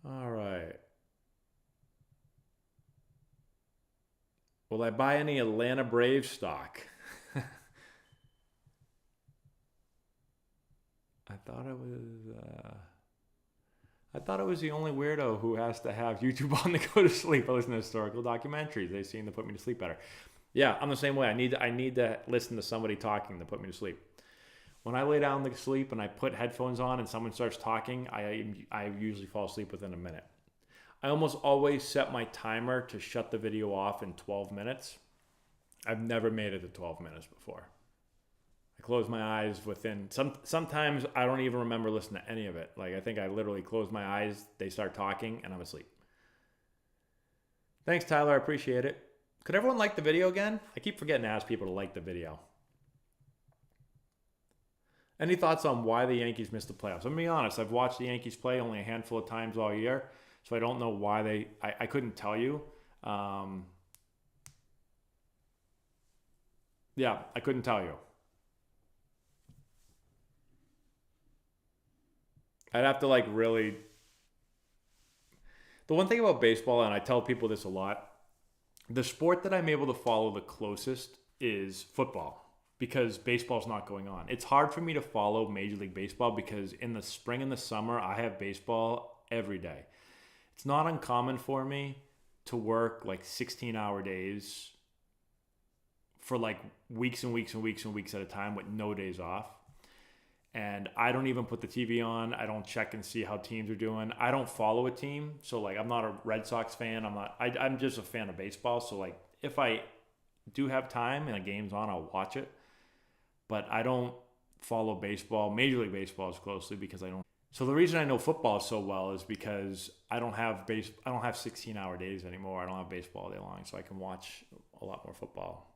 All right. Will I buy any Atlanta Braves stock? I thought it was the only weirdo who has to have YouTube on to go to sleep. I listen to historical documentaries. They seem to put me to sleep better. Yeah, I'm the same way. I need to listen to somebody talking to put me to sleep. When I lay down to sleep and I put headphones on and someone starts talking, I usually fall asleep within a minute. I almost always set my timer to shut the video off in 12 minutes. I've never made it to 12 minutes before. I close my eyes within, sometimes I don't even remember listening to any of it. Like, I think I literally close my eyes, they start talking, and I'm asleep. Thanks, Tyler. I appreciate it. Could everyone like the video again? I keep forgetting to ask people to like the video. Any thoughts on why the Yankees missed the playoffs? I'm going to be honest. I've watched the Yankees play only a handful of times all year, so I don't know why I couldn't tell you. Yeah, I couldn't tell you. I'd have to like really. The one thing about baseball, and I tell people this a lot, the sport that I'm able to follow the closest is football because baseball's not going on. It's hard for me to follow Major League Baseball because in the spring and the summer, I have baseball every day. It's not uncommon for me to work like 16-hour days for like weeks and weeks and weeks and weeks at a time with no days off. And I don't even put the TV on. I don't check and see how teams are doing. I don't follow a team. So like I'm not a Red Sox fan. I'm just a fan of baseball. So like if I do have time and a game's on, I'll watch it. But I don't follow baseball, Major League Baseball as closely because I don't. So the reason I know football so well is because I don't have 16-hour days anymore. I don't have baseball all day long, so I can watch a lot more football.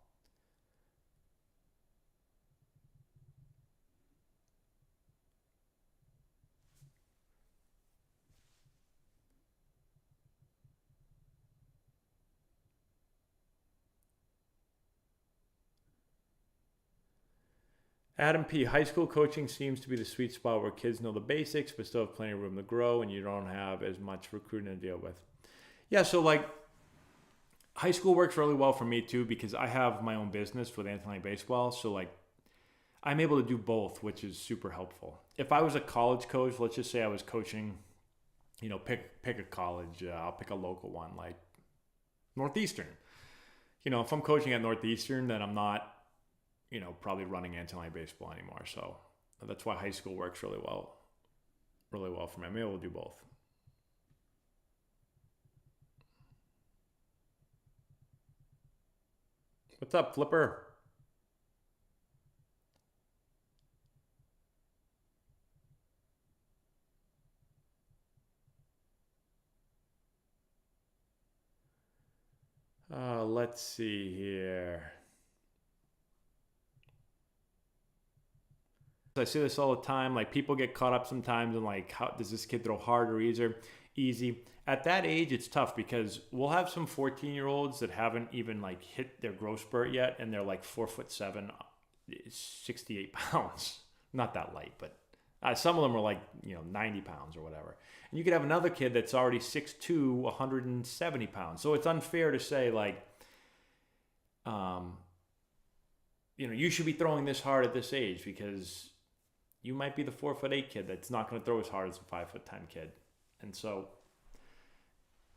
Adam P. High school coaching seems to be the sweet spot where kids know the basics but still have plenty of room to grow and you don't have as much recruiting to deal with. Yeah, so like high school works really well for me too because I have my own business with Anthony Baseball. So like I'm able to do both, which is super helpful. If I was a college coach, let's just say I was coaching, pick a college. I'll pick a local one like Northeastern. If I'm coaching at Northeastern, then I'm not probably running anti baseball anymore. So that's why high school works really well for me. I'm able to do both. What's up, Flipper? Let's see here. I see this all the time. Like people get caught up sometimes in like, how does this kid throw hard or easy? At that age, it's tough because we'll have some 14-year-olds that haven't even like hit their growth spurt yet, and they're like 4'7", 68 pounds. Not that light, but some of them are like 90 pounds or whatever. And you could have another kid that's already 6'2", 170 pounds. So it's unfair to say like, you should be throwing this hard at this age because you might be the 4'8" kid that's not going to throw as hard as a 5'10" kid. And so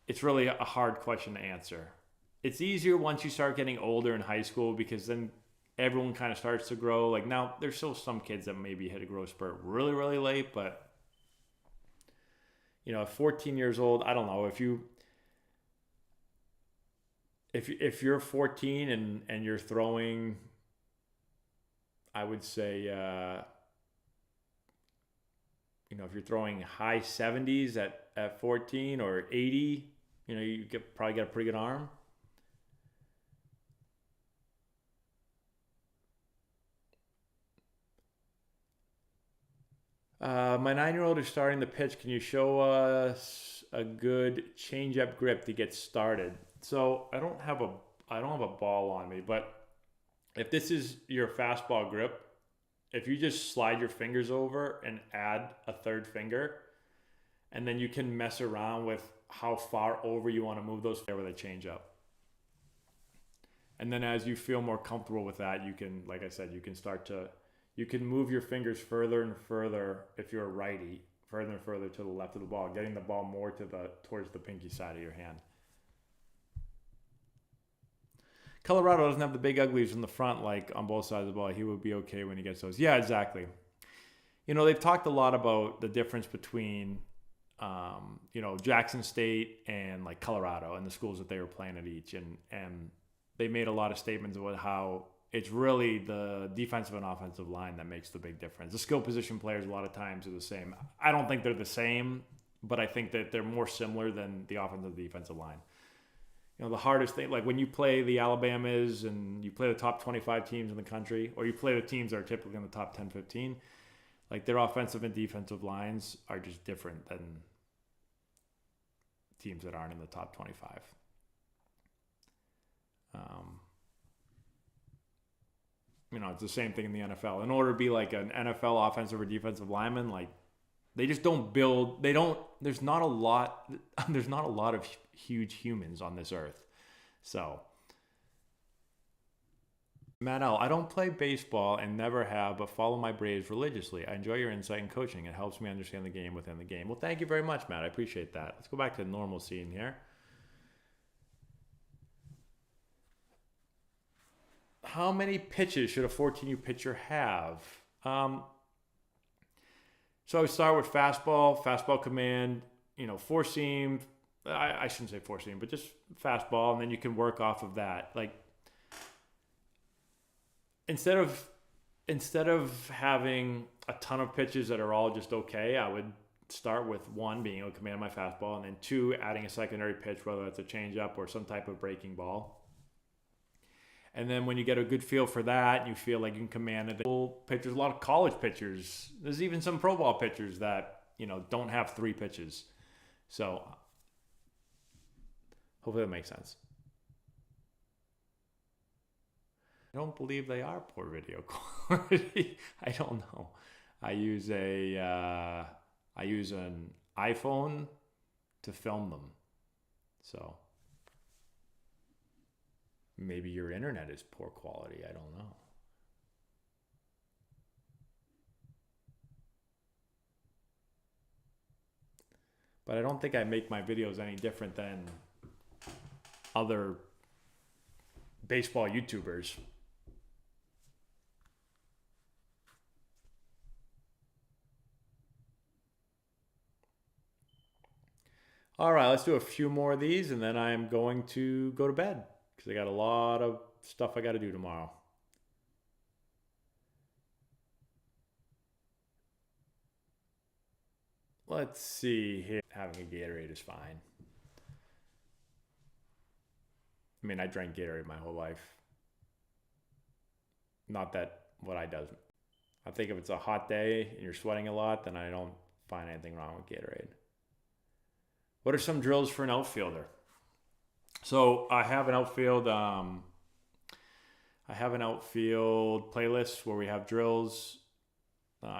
it's really a hard question to answer. It's easier once you start getting older in high school because then everyone kind of starts to grow. Like now there's still some kids that maybe hit a growth spurt really, really late, but at 14 years old, I don't know if you're 14 and you're throwing, I would say, if you're throwing high 70s at 14 or 80, you probably get a pretty good arm. My 9-year-old is starting to pitch. Can you show us a good change-up grip to get started? So I don't have a ball on me, but if this is your fastball grip, if you just slide your fingers over and add a third finger, and then you can mess around with how far over you want to move those with a changeup. And then as you feel more comfortable with that, you can, like I said, you can move your fingers further and further if you're a righty, further and further to the left of the ball, getting the ball more towards the pinky side of your hand. Colorado doesn't have the big uglies in the front like on both sides of the ball. He would be okay when he gets those. Yeah, exactly. They've talked a lot about the difference between, Jackson State and like Colorado and the schools that they were playing at each. And they made a lot of statements about how it's really the defensive and offensive line that makes the big difference. The skill position players a lot of times are the same. I don't think they're the same, but I think that they're more similar than the offensive and defensive line. The hardest thing, like when you play the Alabamas and you play the top 25 teams in the country, or you play the teams that are typically in the top 10, 15, like their offensive and defensive lines are just different than teams that aren't in the top 25. Um, it's the same thing in the NFL. In order to be like an NFL offensive or defensive lineman, like they just don't build. They don't. There's not a lot. There's not a lot of huge humans on this earth. So, Matt L., I don't play baseball and never have, but follow my Braves religiously. I enjoy your insight and coaching. It helps me understand the game within the game. Well, thank you very much, Matt. I appreciate that. Let's go back to the normal scene here. How many pitches should a 14U pitcher have? So I would start with fastball command, four seam. I shouldn't say four seam, but just fastball, and then you can work off of that. Like instead of having a ton of pitches that are all just okay, I would start with one, being able to command my fastball, and then two, adding a secondary pitch, whether it's a changeup or some type of breaking ball. And then when you get a good feel for that, you feel like you can command it. Pitchers, a lot of college pitchers. There's even some pro ball pitchers that, don't have three pitches. So hopefully that makes sense. I don't believe they are poor video quality. I don't know. I use an iPhone to film them. So maybe your internet is poor quality. I don't know. But I don't think I make my videos any different than other baseball YouTubers. All right, let's do a few more of these, and then I'm going to go to bed because I got a lot of stuff I got to do tomorrow. Let's see here. Having a Gatorade is fine. I mean, I drank Gatorade my whole life. Not that what I doesn't. I think if it's a hot day and you're sweating a lot, then I don't find anything wrong with Gatorade. What are some drills for an outfielder? So I have an outfield. Playlist where we have drills.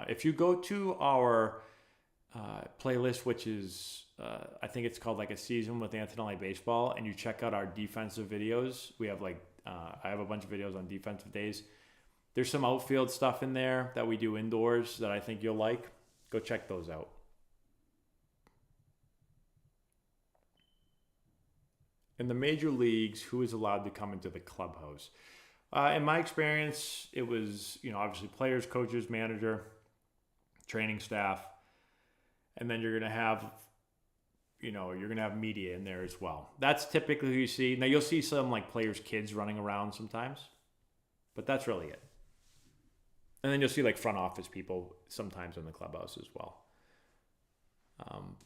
If you go to our playlist, which is I think it's called like a season with NCAA baseball, and you check out our defensive videos, we have I have a bunch of videos on defensive days. There's some outfield stuff in there that we do indoors that I think you'll like. Go check those out. In the major leagues, who is allowed to come into the clubhouse? In my experience, it was, obviously players, coaches, manager, training staff, and then you're going to have, media in there as well. That's typically who you see. Now you'll see some like players' kids running around sometimes, but that's really it. And then you'll see like front office people sometimes in the clubhouse as well.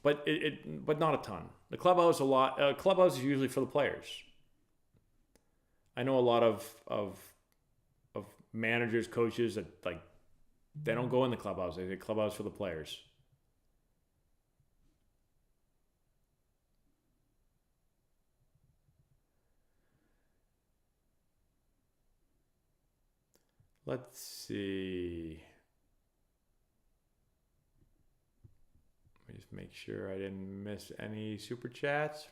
But not a ton. The clubhouse clubhouse is usually for the players. I know a lot of managers, coaches that they don't go in the clubhouse. They say clubhouse for the players. Let's see. Let me just make sure I didn't miss any super chats.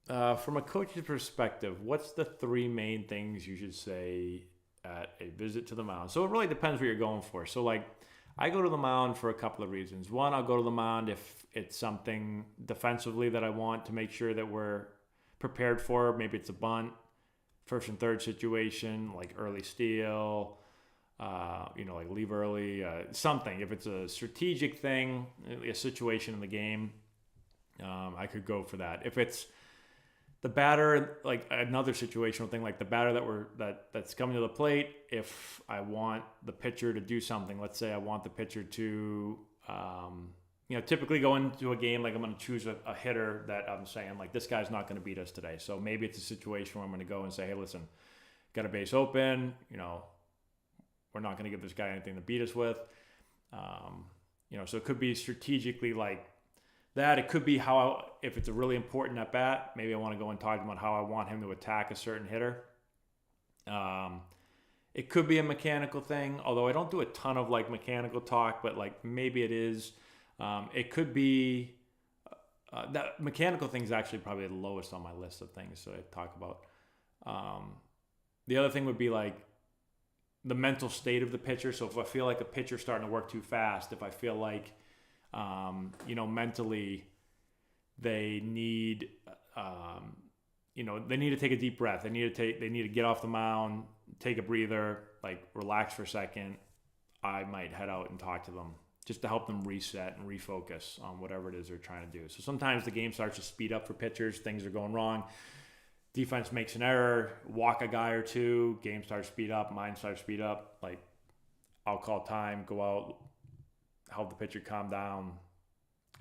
From a coach's perspective, what's the three main things you should say at a visit to the mound? So it really depends what you're going for. So I go to the mound for a couple of reasons. One, I'll go to the mound if it's something defensively that I want to make sure that we're prepared for. Maybe it's a bunt, first and third situation, like early steal, like leave early, something. If it's a strategic thing, a situation in the game, I could go for that. If it's the batter, like another situational thing, like the batter that's coming to the plate, if I want the pitcher to do something, let's say I want the pitcher to, typically go into a game, like I'm going to choose a hitter that I'm saying, like, this guy's not going to beat us today. So maybe it's a situation where I'm going to go and say, hey, listen, got a base open, we're not going to give this guy anything to beat us with. So it could be strategically like, That it could be if it's a really important at bat, maybe I want to go and talk about how I want him to attack a certain hitter. It could be a mechanical thing, although I don't do a ton of like mechanical talk, but like maybe it is. It could be that mechanical thing is actually probably the lowest on my list of things that I talk about. The other thing would be like the mental state of the pitcher. So if I feel like a pitcher's starting to work too fast, if I feel like mentally they need they need to take a deep breath. They need to get off the mound, take a breather, like relax for a second. I might head out and talk to them just to help them reset and refocus on whatever it is they're trying to do. So sometimes the game starts to speed up for pitchers. Things are going wrong. Defense makes an error, walk a guy or two, game starts to speed up, mind starts to speed up. Like I'll call time, go out, help the pitcher calm down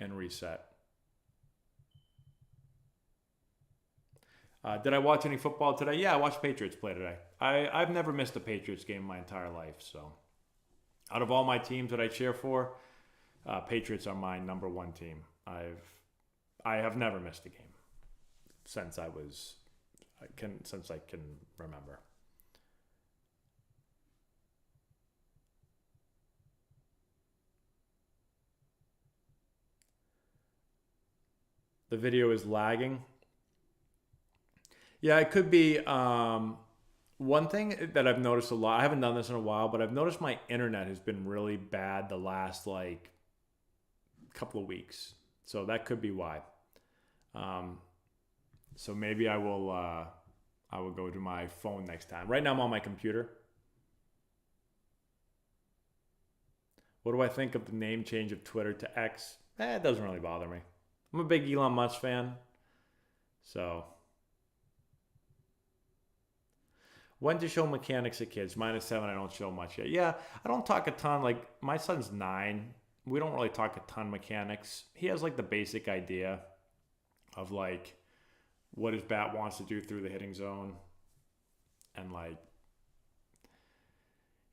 and reset. Did I watch any football today? Yeah, I watched Patriots play today. I've never missed a Patriots game in my entire life. So out of all my teams that I cheer for, Patriots are my number one team. I have never missed a game since I can remember. The video is lagging. Yeah, it could be. One thing that I've noticed a lot, I haven't done this in a while, but I've noticed my internet has been really bad the last like couple of weeks. So that could be why. So maybe I will go to my phone next time. Right now I'm on my computer. What do I think of the name change of Twitter to X? It doesn't really bother me. I'm a big Elon Musk fan. So when to show mechanics to kids? -7, I don't show much yet. Yeah, I don't talk a ton. Like my son's 9. We don't really talk a ton mechanics. He has like the basic idea of like what his bat wants to do through the hitting zone. And like,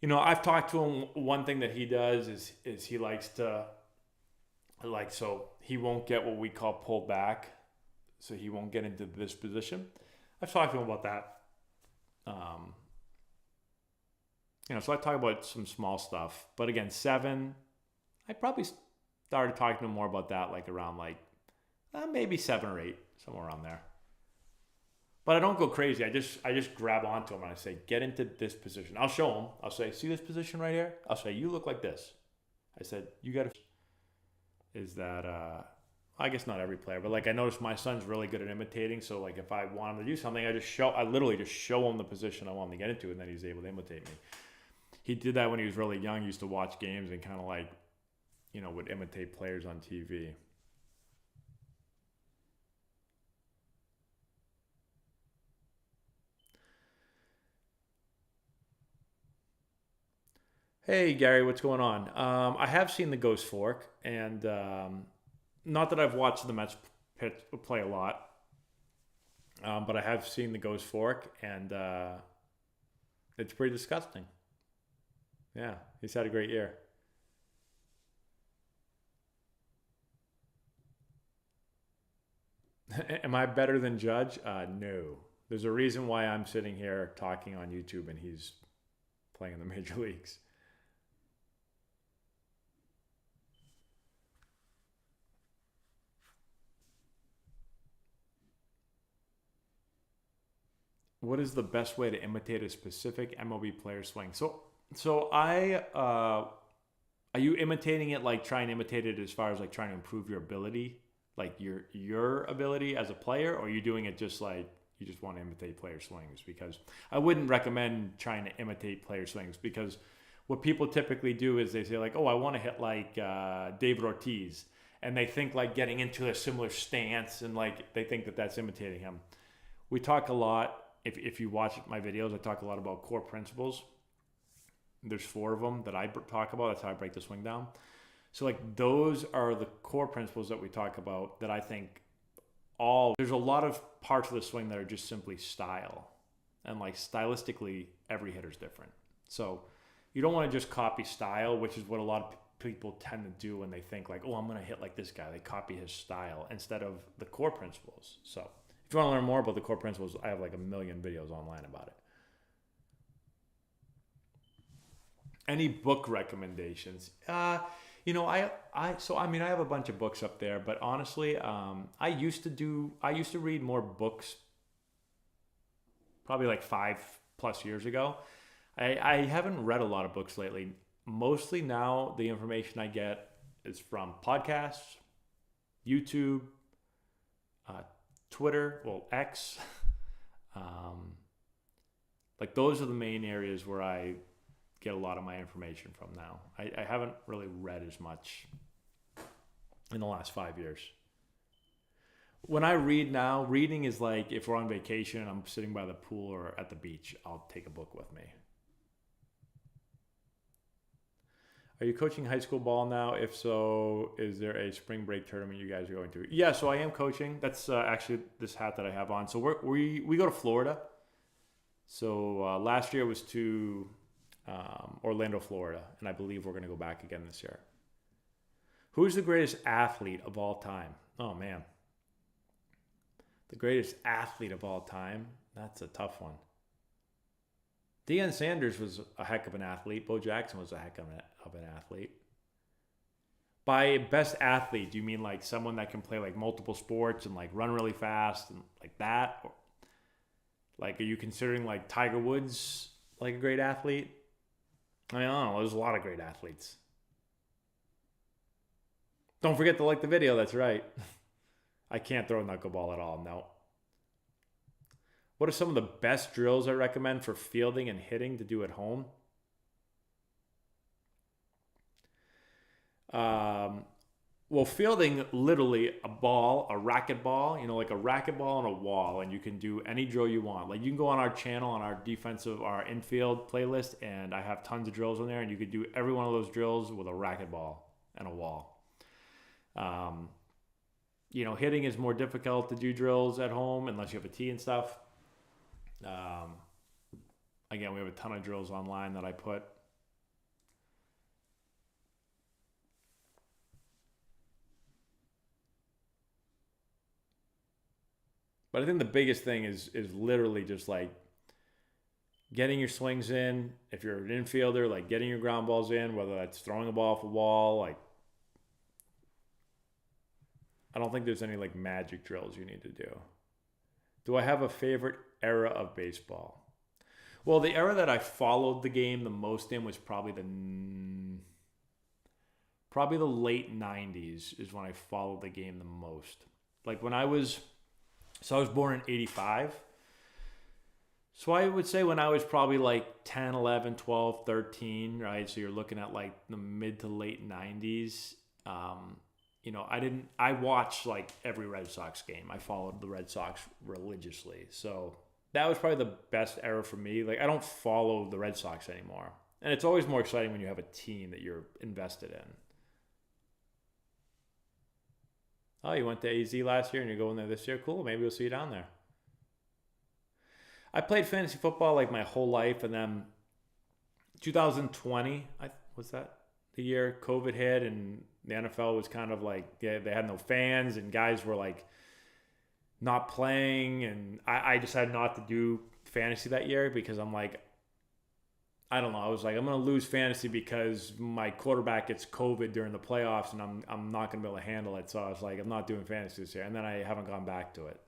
I've talked to him. One thing that he does is he likes to so he won't get what we call pulled back. So he won't get into this position. I've talked to him about that. So I talk about some small stuff, but again, 7, I probably started talking to him more about that, like around like maybe 7 or 8, somewhere around there. But I don't go crazy. I just grab onto him and I say, get into this position. I'll show him. I'll say, see this position right here? I'll say, you look like this. I said, you got to. Is that I guess not every player, but like I noticed my son's really good at imitating. So like if I want him to do something, I literally just show him the position I want him to get into, and then he's able to imitate me. He did that when he was really young. He used to watch games and kind of like, would imitate players on TV. Hey Gary, what's going on? I have seen the Ghost Fork, and not that I've watched the Mets play a lot, but I have seen the Ghost Fork, and it's pretty disgusting. Yeah, he's had a great year. Am I better than Judge? No. There's a reason why I'm sitting here talking on YouTube and he's playing in the major leagues. What is the best way to imitate a specific MLB player swing? So are you imitating it like trying to imitate it as far as like trying to improve your ability, like your ability as a player, or are you doing it just like you just want to imitate player swings? Because I wouldn't recommend trying to imitate player swings, because what people typically do is they say like, oh, I want to hit like David Ortiz, and they think like getting into a similar stance, and like they think that that's imitating him. We talk a lot. If you watch my videos, I talk a lot about core principles. There's 4 of them that I talk about. That's how I break the swing down. So like those are the core principles that we talk about that I think there's a lot of parts of the swing that are just simply style. And like stylistically, every hitter's different. So you don't want to just copy style, which is what a lot of people tend to do when they think like, oh, I'm going to hit like this guy. They copy his style instead of the core principles. So if you want to learn more about the core principles, I have like a million videos online about it. Any book recommendations? I have a bunch of books up there, but honestly, I used to read more books probably like 5+ years ago. I haven't read a lot of books lately. Mostly now the information I get is from podcasts, YouTube, Twitter, X. Like those are the main areas where I get a lot of my information from now. I haven't really read as much in the last 5 years. When I read now, reading is like if we're on vacation and I'm sitting by the pool or at the beach, I'll take a book with me. Are you coaching high school ball now? If so, is there a spring break tournament you guys are going to? Yeah, so I am coaching. That's actually this hat that I have on. So we go to Florida. So last year was to Orlando, Florida, and I believe we're going to go back again this year. Who's the greatest athlete of all time? Oh, man. The greatest athlete of all time? That's a tough one. Deion Sanders was a heck of an athlete. Bo Jackson was a heck of an athlete. By best athlete, do you mean like someone that can play like multiple sports and like run really fast and like that? Or, like, are you considering like Tiger Woods like a great athlete? I mean, I don't know. There's a lot of great athletes. Don't forget to like the video. That's right. I can't throw a knuckleball at all. No. What are some of the best drills I recommend for fielding and hitting to do at home? Well, fielding, literally a ball, a racquetball, like a racquetball on a wall, and you can do any drill you want. Like you can go on our channel, on our infield playlist, and I have tons of drills on there, and you could do every one of those drills with a racquetball and a wall. Hitting is more difficult to do drills at home unless you have a tee and stuff. Again, we have a ton of drills online that I put. But I think the biggest thing is literally just like getting your swings in. If you're an infielder, like getting your ground balls in, whether that's throwing a ball off a wall. Like, I don't think there's any like magic drills you need to do. Do I have a favorite era of baseball? Well, the era that I followed the game the most in was probably the late 90s is when I followed the game the most. Like when I was born in 85. So I would say when I was probably like 10, 11, 12, 13, right? So you're looking at like the mid to late 90s. I watched like every Red Sox game. I followed the Red Sox religiously. So that was probably the best era for me. Like I don't follow the Red Sox anymore. And it's always more exciting when you have a team that you're invested in. Oh, you went to AZ last year and you're going there this year? Cool. Maybe we'll see you down there. I played fantasy football like my whole life. And then 2020, was that the year COVID hit and the NFL was kind of like, they had no fans and guys were like not playing. And I decided not to do fantasy that year because I'm like, I don't know. I was like, I'm going to lose fantasy because my quarterback gets COVID during the playoffs and I'm not going to be able to handle it. So I was like, I'm not doing fantasy this year. And then I haven't gone back to it.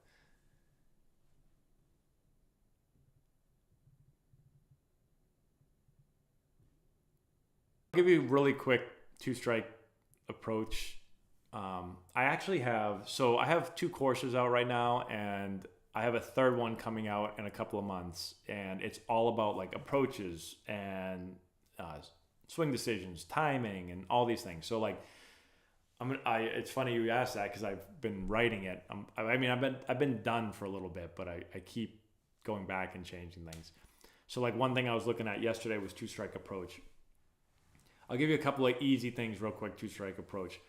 I'll give you a really quick two-strike approach. I have 2 courses out right now and I have a third one coming out in a couple of months, and it's all about like approaches and swing decisions, timing, and all these things. So like, it's funny you asked that because I've been writing it. I've been done for a little bit, but I keep going back and changing things. So like one thing I was looking at yesterday was two-strike approach. I'll give you a couple of easy things real quick. Two-strike approach.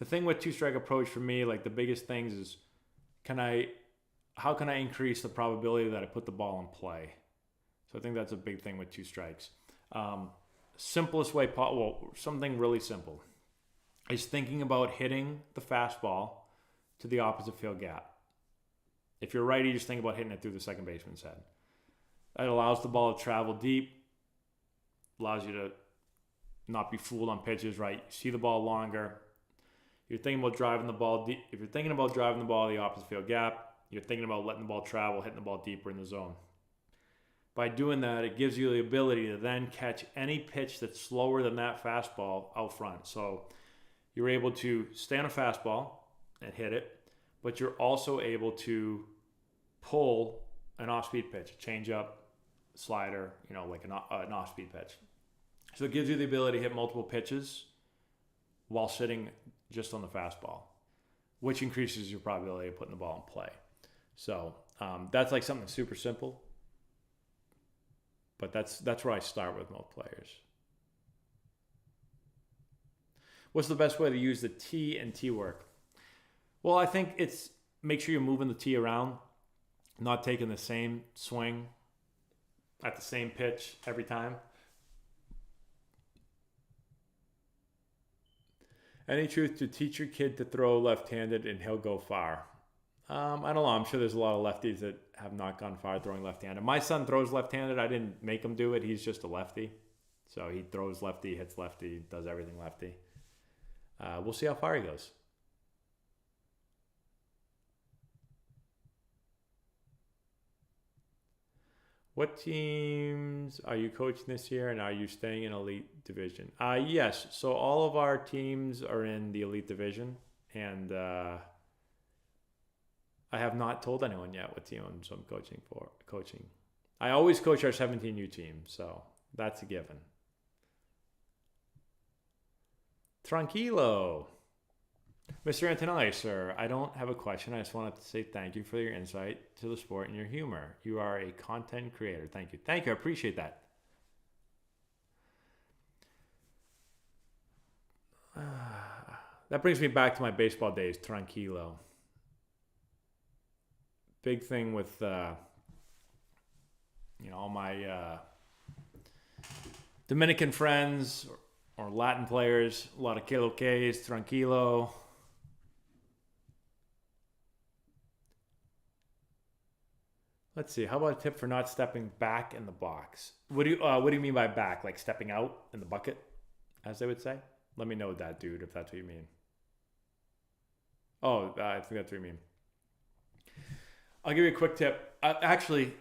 The thing with two-strike approach for me, like the biggest things is, how can I increase the probability that I put the ball in play? So I think that's a big thing with 2 strikes. Simplest way, something really simple. is thinking about hitting the fastball to the opposite field gap. If you're righty, just think about hitting it through the second baseman's head. That allows the ball to travel deep, allows you to not be fooled on pitches, right? You see the ball longer. You're thinking about driving the ball deep. If you're thinking about driving the ball to the opposite field gap, you're thinking about letting the ball travel, hitting the ball deeper in the zone. By doing that, it gives you the ability to then catch any pitch that's slower than that fastball out front. So you're able to stay on a fastball and hit it, but you're also able to pull an off-speed pitch, a changeup, slider, like an off-speed pitch. So it gives you the ability to hit multiple pitches while sitting just on the fastball, which increases your probability of putting the ball in play. So that's like something super simple, but that's where I start with most players. What's the best way to use the tee and tee work? Well, I think it's make sure you're moving the tee around, not taking the same swing at the same pitch every time. Any truth to teach your kid to throw left-handed and he'll go far? I don't know. I'm sure there's a lot of lefties that have not gone far throwing left-handed. My son throws left-handed. I didn't make him do it. He's just a lefty. So he throws lefty, hits lefty, does everything lefty. We'll see how far he goes. What teams are you coaching this year, and are you staying in elite division? Yes. So all of our teams are in the elite division, and I have not told anyone yet what teams I'm coaching. I always coach our 17U team, so that's a given. Tranquilo. Mr. Antonelli, sir, I don't have a question. I just wanted to say thank you for your insight to the sport and your humor. You are a content creator. Thank you. Thank you. I appreciate that. That brings me back to my baseball days. Tranquilo. Big thing with, all my Dominican friends or Latin players. A lot of Kilo Ks, Tranquilo. Let's see. How about a tip for not stepping back in the box? What do you mean by back? Like stepping out in the bucket, as they would say? Let me know that, dude, if that's what you mean. Oh, I think that's what you mean. I'll give you a quick tip. Actually,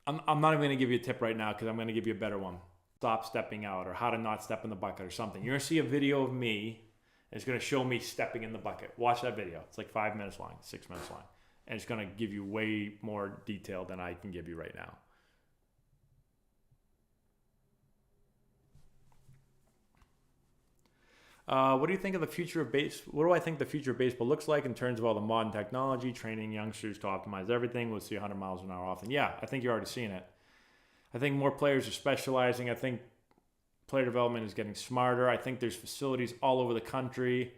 I'm not even going to give you a tip right now because I'm going to give you a better one. Stop stepping out, or how to not step in the bucket, or something. You're going to see a video of me. It's going to show me stepping in the bucket. Watch that video. It's like 5 minutes long, 6 minutes long. And it's going to give you way more detail than I can give you right now. What do you think of the future of What do I think the future of baseball looks like in terms of all the modern technology, training youngsters to optimize everything? We'll see 100 miles an hour often. Yeah, I think you're already seeing it. I think more players are specializing. I think player development is getting smarter. I think there's facilities all over the country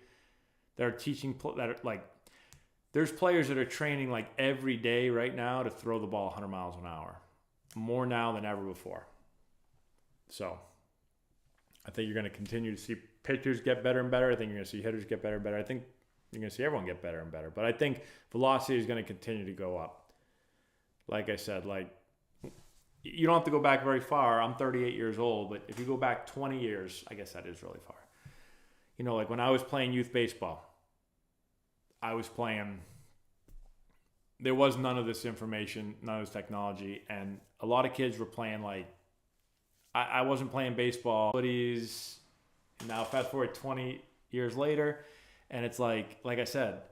that are teaching there's players that are training like every day right now to throw the ball 100 miles an hour. More now than ever before. So I think you're going to continue to see pitchers get better and better. I think you're going to see hitters get better and better. I think you're going to see everyone get better and better. But I think velocity is going to continue to go up. Like I said, you don't have to go back very far. I'm 38 years old, but if you go back 20 years, I guess that is really far. Like when I was playing youth baseball, there was none of this information, none of this technology, and a lot of kids were playing I wasn't playing baseball. Now fast forward 20 years later, and it's like I said,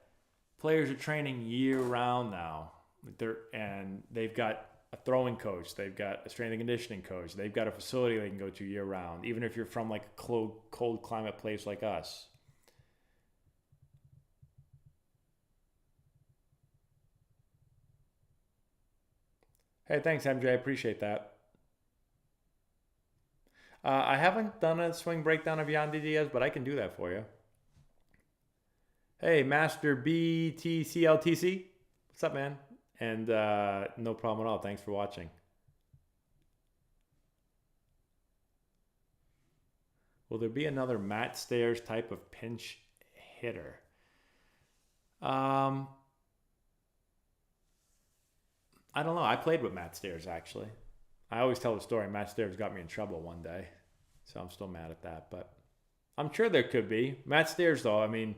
players are training year round now. They've got a throwing coach, they've got a strength and conditioning coach, they've got a facility they can go to year round, even if you're from like a cold climate place like us. Hey, thanks, MJ. I appreciate that. I haven't done a swing breakdown of Yandy Diaz, but I can do that for you. Hey, Master BTCLTC. What's up, man? And no problem at all. Thanks for watching. Will there be another Matt Stairs type of pinch hitter? I don't know. I played with Matt Stairs, actually. I always tell the story. Matt Stairs got me in trouble one day, so I'm still mad at that. But I'm sure there could be. Matt Stairs, though, I mean,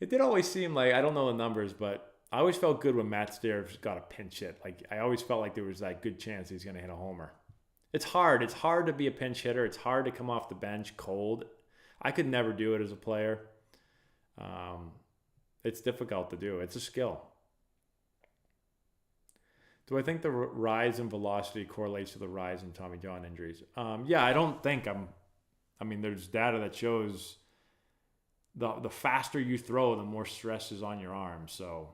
it did always seem like, I don't know the numbers, but I always felt good when Matt Stairs got a pinch hit. Like, I always felt like there was that good chance he's going to hit a homer. It's hard. It's hard to be a pinch hitter. It's hard to come off the bench cold. I could never do it as a player. It's difficult to do. It's a skill. Do I think the rise in velocity correlates to the rise in Tommy John injuries? Yeah, I don't think there's data that shows the faster you throw, the more stress is on your arm. So,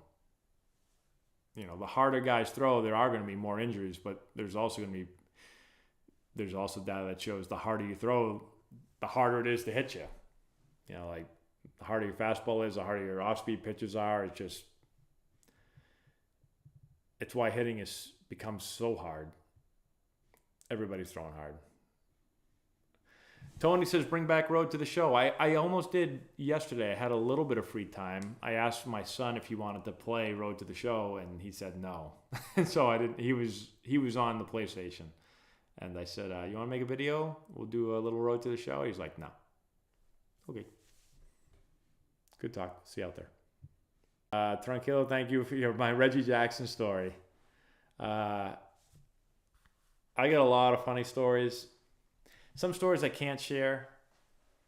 the harder guys throw, there are going to be more injuries, but there's also data that shows the harder you throw, the harder it is to hit you. Like the harder your fastball is, the harder your off-speed pitches are. It's why hitting becomes so hard. Everybody's throwing hard. Tony says, bring back Road to the Show. I almost did yesterday. I had a little bit of free time. I asked my son if he wanted to play Road to the Show, and he said no. And so I didn't. He was on the PlayStation. And I said, you want to make a video? We'll do a little Road to the Show. He's like, no. Okay. Good talk. See you out there. Tranquilo, thank you for my Reggie Jackson story. I got a lot of funny stories. Some stories I can't share,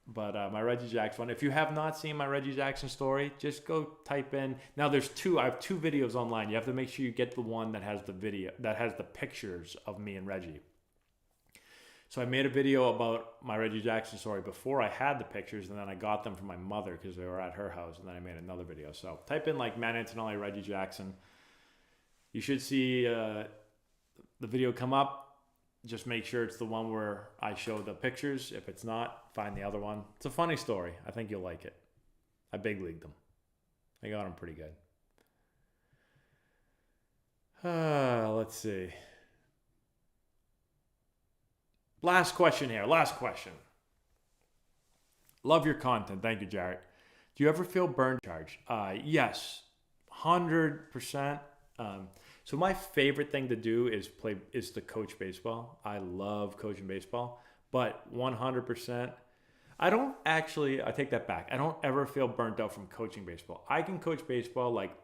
but my Reggie Jackson one. If you have not seen my Reggie Jackson story, just go type in. Now I have 2 videos online. You have to make sure you get the one that has the video, that has the pictures of me and Reggie. So I made a video about my Reggie Jackson story before I had the pictures, and then I got them from my mother because they were at her house, and then I made another video. So type in like Matt Antonelli, Reggie Jackson. You should see the video come up. Just make sure it's the one where I show the pictures. If it's not, find the other one. It's a funny story. I think you'll like it. I big leagued them. I got them pretty good. Let's see. Last question here. Last question. Love your content. Thank you, Jarrett. Do you ever feel burned charged? Yes, 100%. So my favorite thing to do is to coach baseball. I love coaching baseball, but 100%. I take that back. I don't ever feel burnt out from coaching baseball. I can coach baseball like,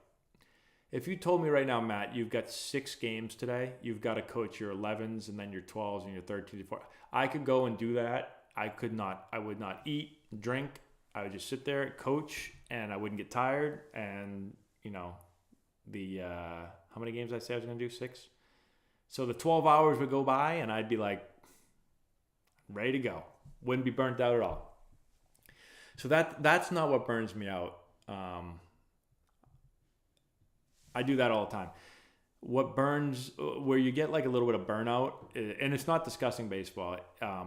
if you told me right now, Matt, you've got 6 games today, you've got to coach your 11s and then your 12s and your 13s. I could go and do that. I would not eat, drink. I would just sit there, coach, and I wouldn't get tired. And, how many games did I say I was going to do? 6. So the 12 hours would go by and I'd be like, ready to go. Wouldn't be burnt out at all. So that's not what burns me out. I do that all the time. What burns, where you get like a little bit of burnout, and it's not discussing baseball.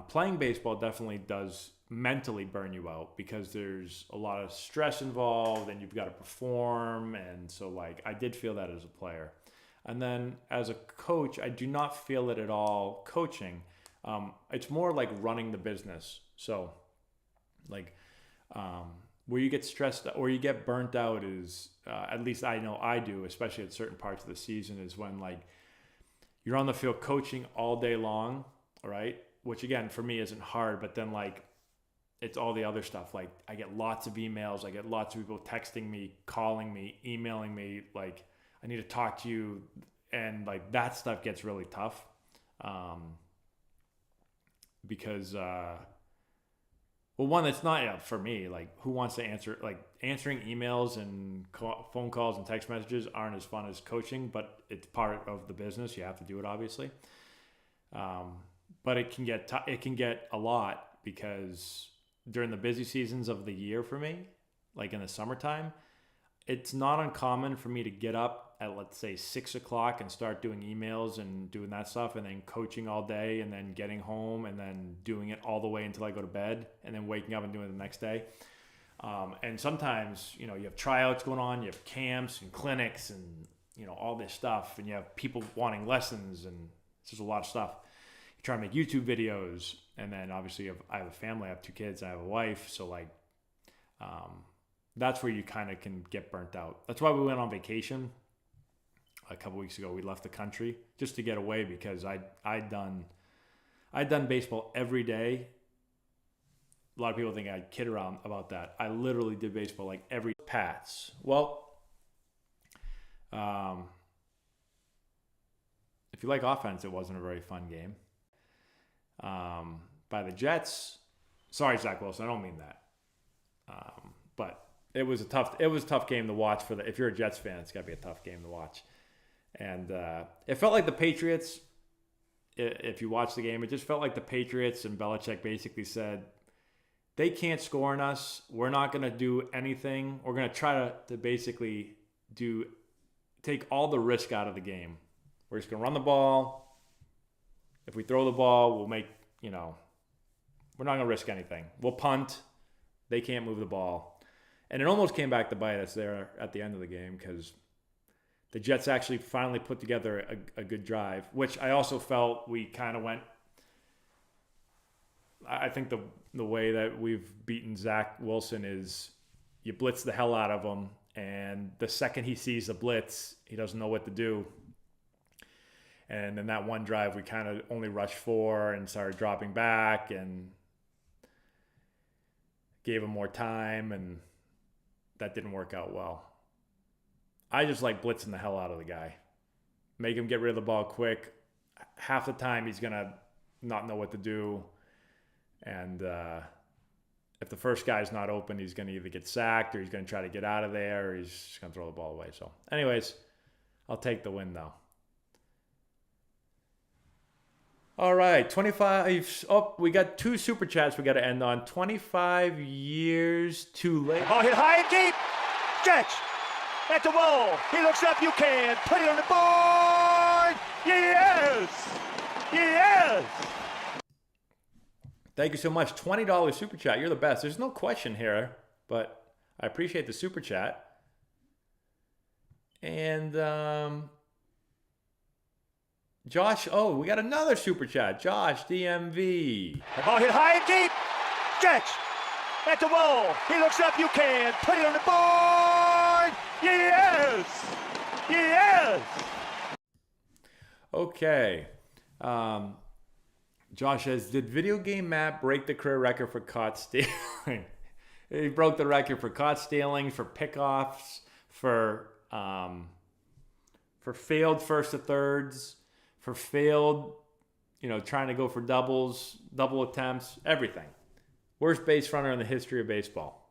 Playing baseball definitely does mentally burn you out because there's a lot of stress involved and you've got to perform. And so like, I did feel that as a player. And then as a coach, I do not feel it at all coaching. It's more like running the business. So like, where you get stressed or you get burnt out is, at least I know I do, especially at certain parts of the season, is when like you're on the field coaching all day long, right? Which again, for me isn't hard, but then like it's all the other stuff. Like I get lots of emails. I get lots of people texting me, calling me, emailing me. Like I need to talk to you. And like that stuff gets really tough. Because, well, one, that's not for me. Like, who wants to answer? Like, answering emails and phone calls and text messages aren't as fun as coaching, but it's part of the business. You have to do it, obviously. But it can get a lot because during the busy seasons of the year for me, like in the summertime, it's not uncommon for me to get up at, let's say, 6 o'clock and start doing emails and doing that stuff, and then coaching all day, and then getting home, and then doing it all the way until I go to bed, and then waking up and doing it the next day. And sometimes, you have tryouts going on, you have camps and clinics and, all this stuff, and you have people wanting lessons, and it's just a lot of stuff. try to make YouTube videos. And then obviously I have a family, I have 2 kids, I have a wife. So like, that's where you kind of can get burnt out. That's why we went on vacation a couple weeks ago. We left the country just to get away because I'd done baseball every day. A lot of people think I kid around about that. I literally did baseball like every Pats. Well, if you like offense, it wasn't a very fun game. By the Jets, sorry, Zach Wilson, I don't mean that. But it was a tough game to watch if you're a Jets fan, it's gotta be a tough game to watch. And it felt like the Patriots, if you watch the game, it just felt like the Patriots and Belichick basically said, they can't score on us. We're not going to do anything. We're going to try to basically take all the risk out of the game. We're just going to run the ball. If we throw the ball, we'll make, we're not going to risk anything. We'll punt. They can't move the ball. And it almost came back to bite us there at the end of the game because the Jets actually finally put together a good drive, which I also felt we kind of went. I think the way that we've beaten Zach Wilson is you blitz the hell out of him, and the second he sees the blitz, he doesn't know what to do. And in that one drive, we kind of only rushed 4 and started dropping back and gave him more time, and that didn't work out well. I just like blitzing the hell out of the guy. Make him get rid of the ball quick. Half the time, he's going to not know what to do. And if the first guy's not open, he's going to either get sacked or he's going to try to get out of there or he's just going to throw the ball away. So anyways, I'll take the win though. All right, 25. Oh, we got 2 super chats we got to end on. 25 years too late. Ball hit high and deep. Catch at the wall. He looks up. You can put it on the board. Yes. Yes. Thank you so much. $20 super chat. You're the best. There's no question here, but I appreciate the super chat. And Josh, we got another super chat. Josh, DMV. The ball hit high and deep. Catch at the wall. He looks up. You can put it on the board. Yes. Yes. Okay. Josh says, did Video Game Matt break the career record for caught stealing? He broke the record for caught stealing, for pickoffs, for failed first to thirds, for failed, trying to go for doubles, double attempts, everything. Worst base runner in the history of baseball.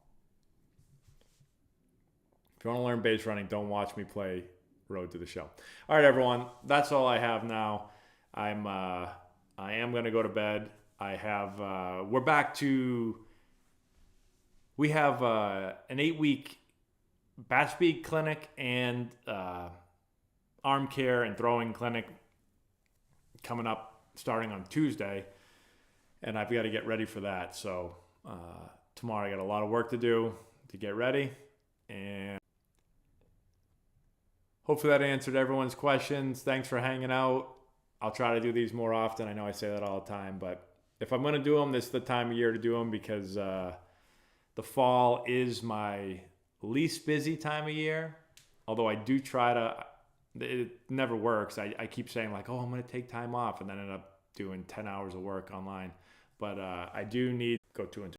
If you want to learn base running, don't watch me play Road to the Show. All right, everyone. That's all I have now. I am going to go to bed. We're back to, we have an 8-week bat speed clinic and arm care and throwing clinic coming up starting on Tuesday. And I've got to get ready for that. So tomorrow I got a lot of work to do to get ready. And hopefully that answered everyone's questions. Thanks for hanging out. I'll try to do these more often. I know I say that all the time, but if I'm going to do them, this is the time of year to do them because the fall is my least busy time of year. Although I do try to, it never works. I keep saying like, I'm going to take time off and then end up doing 10 hours of work online. But I do need to go 2 and 2.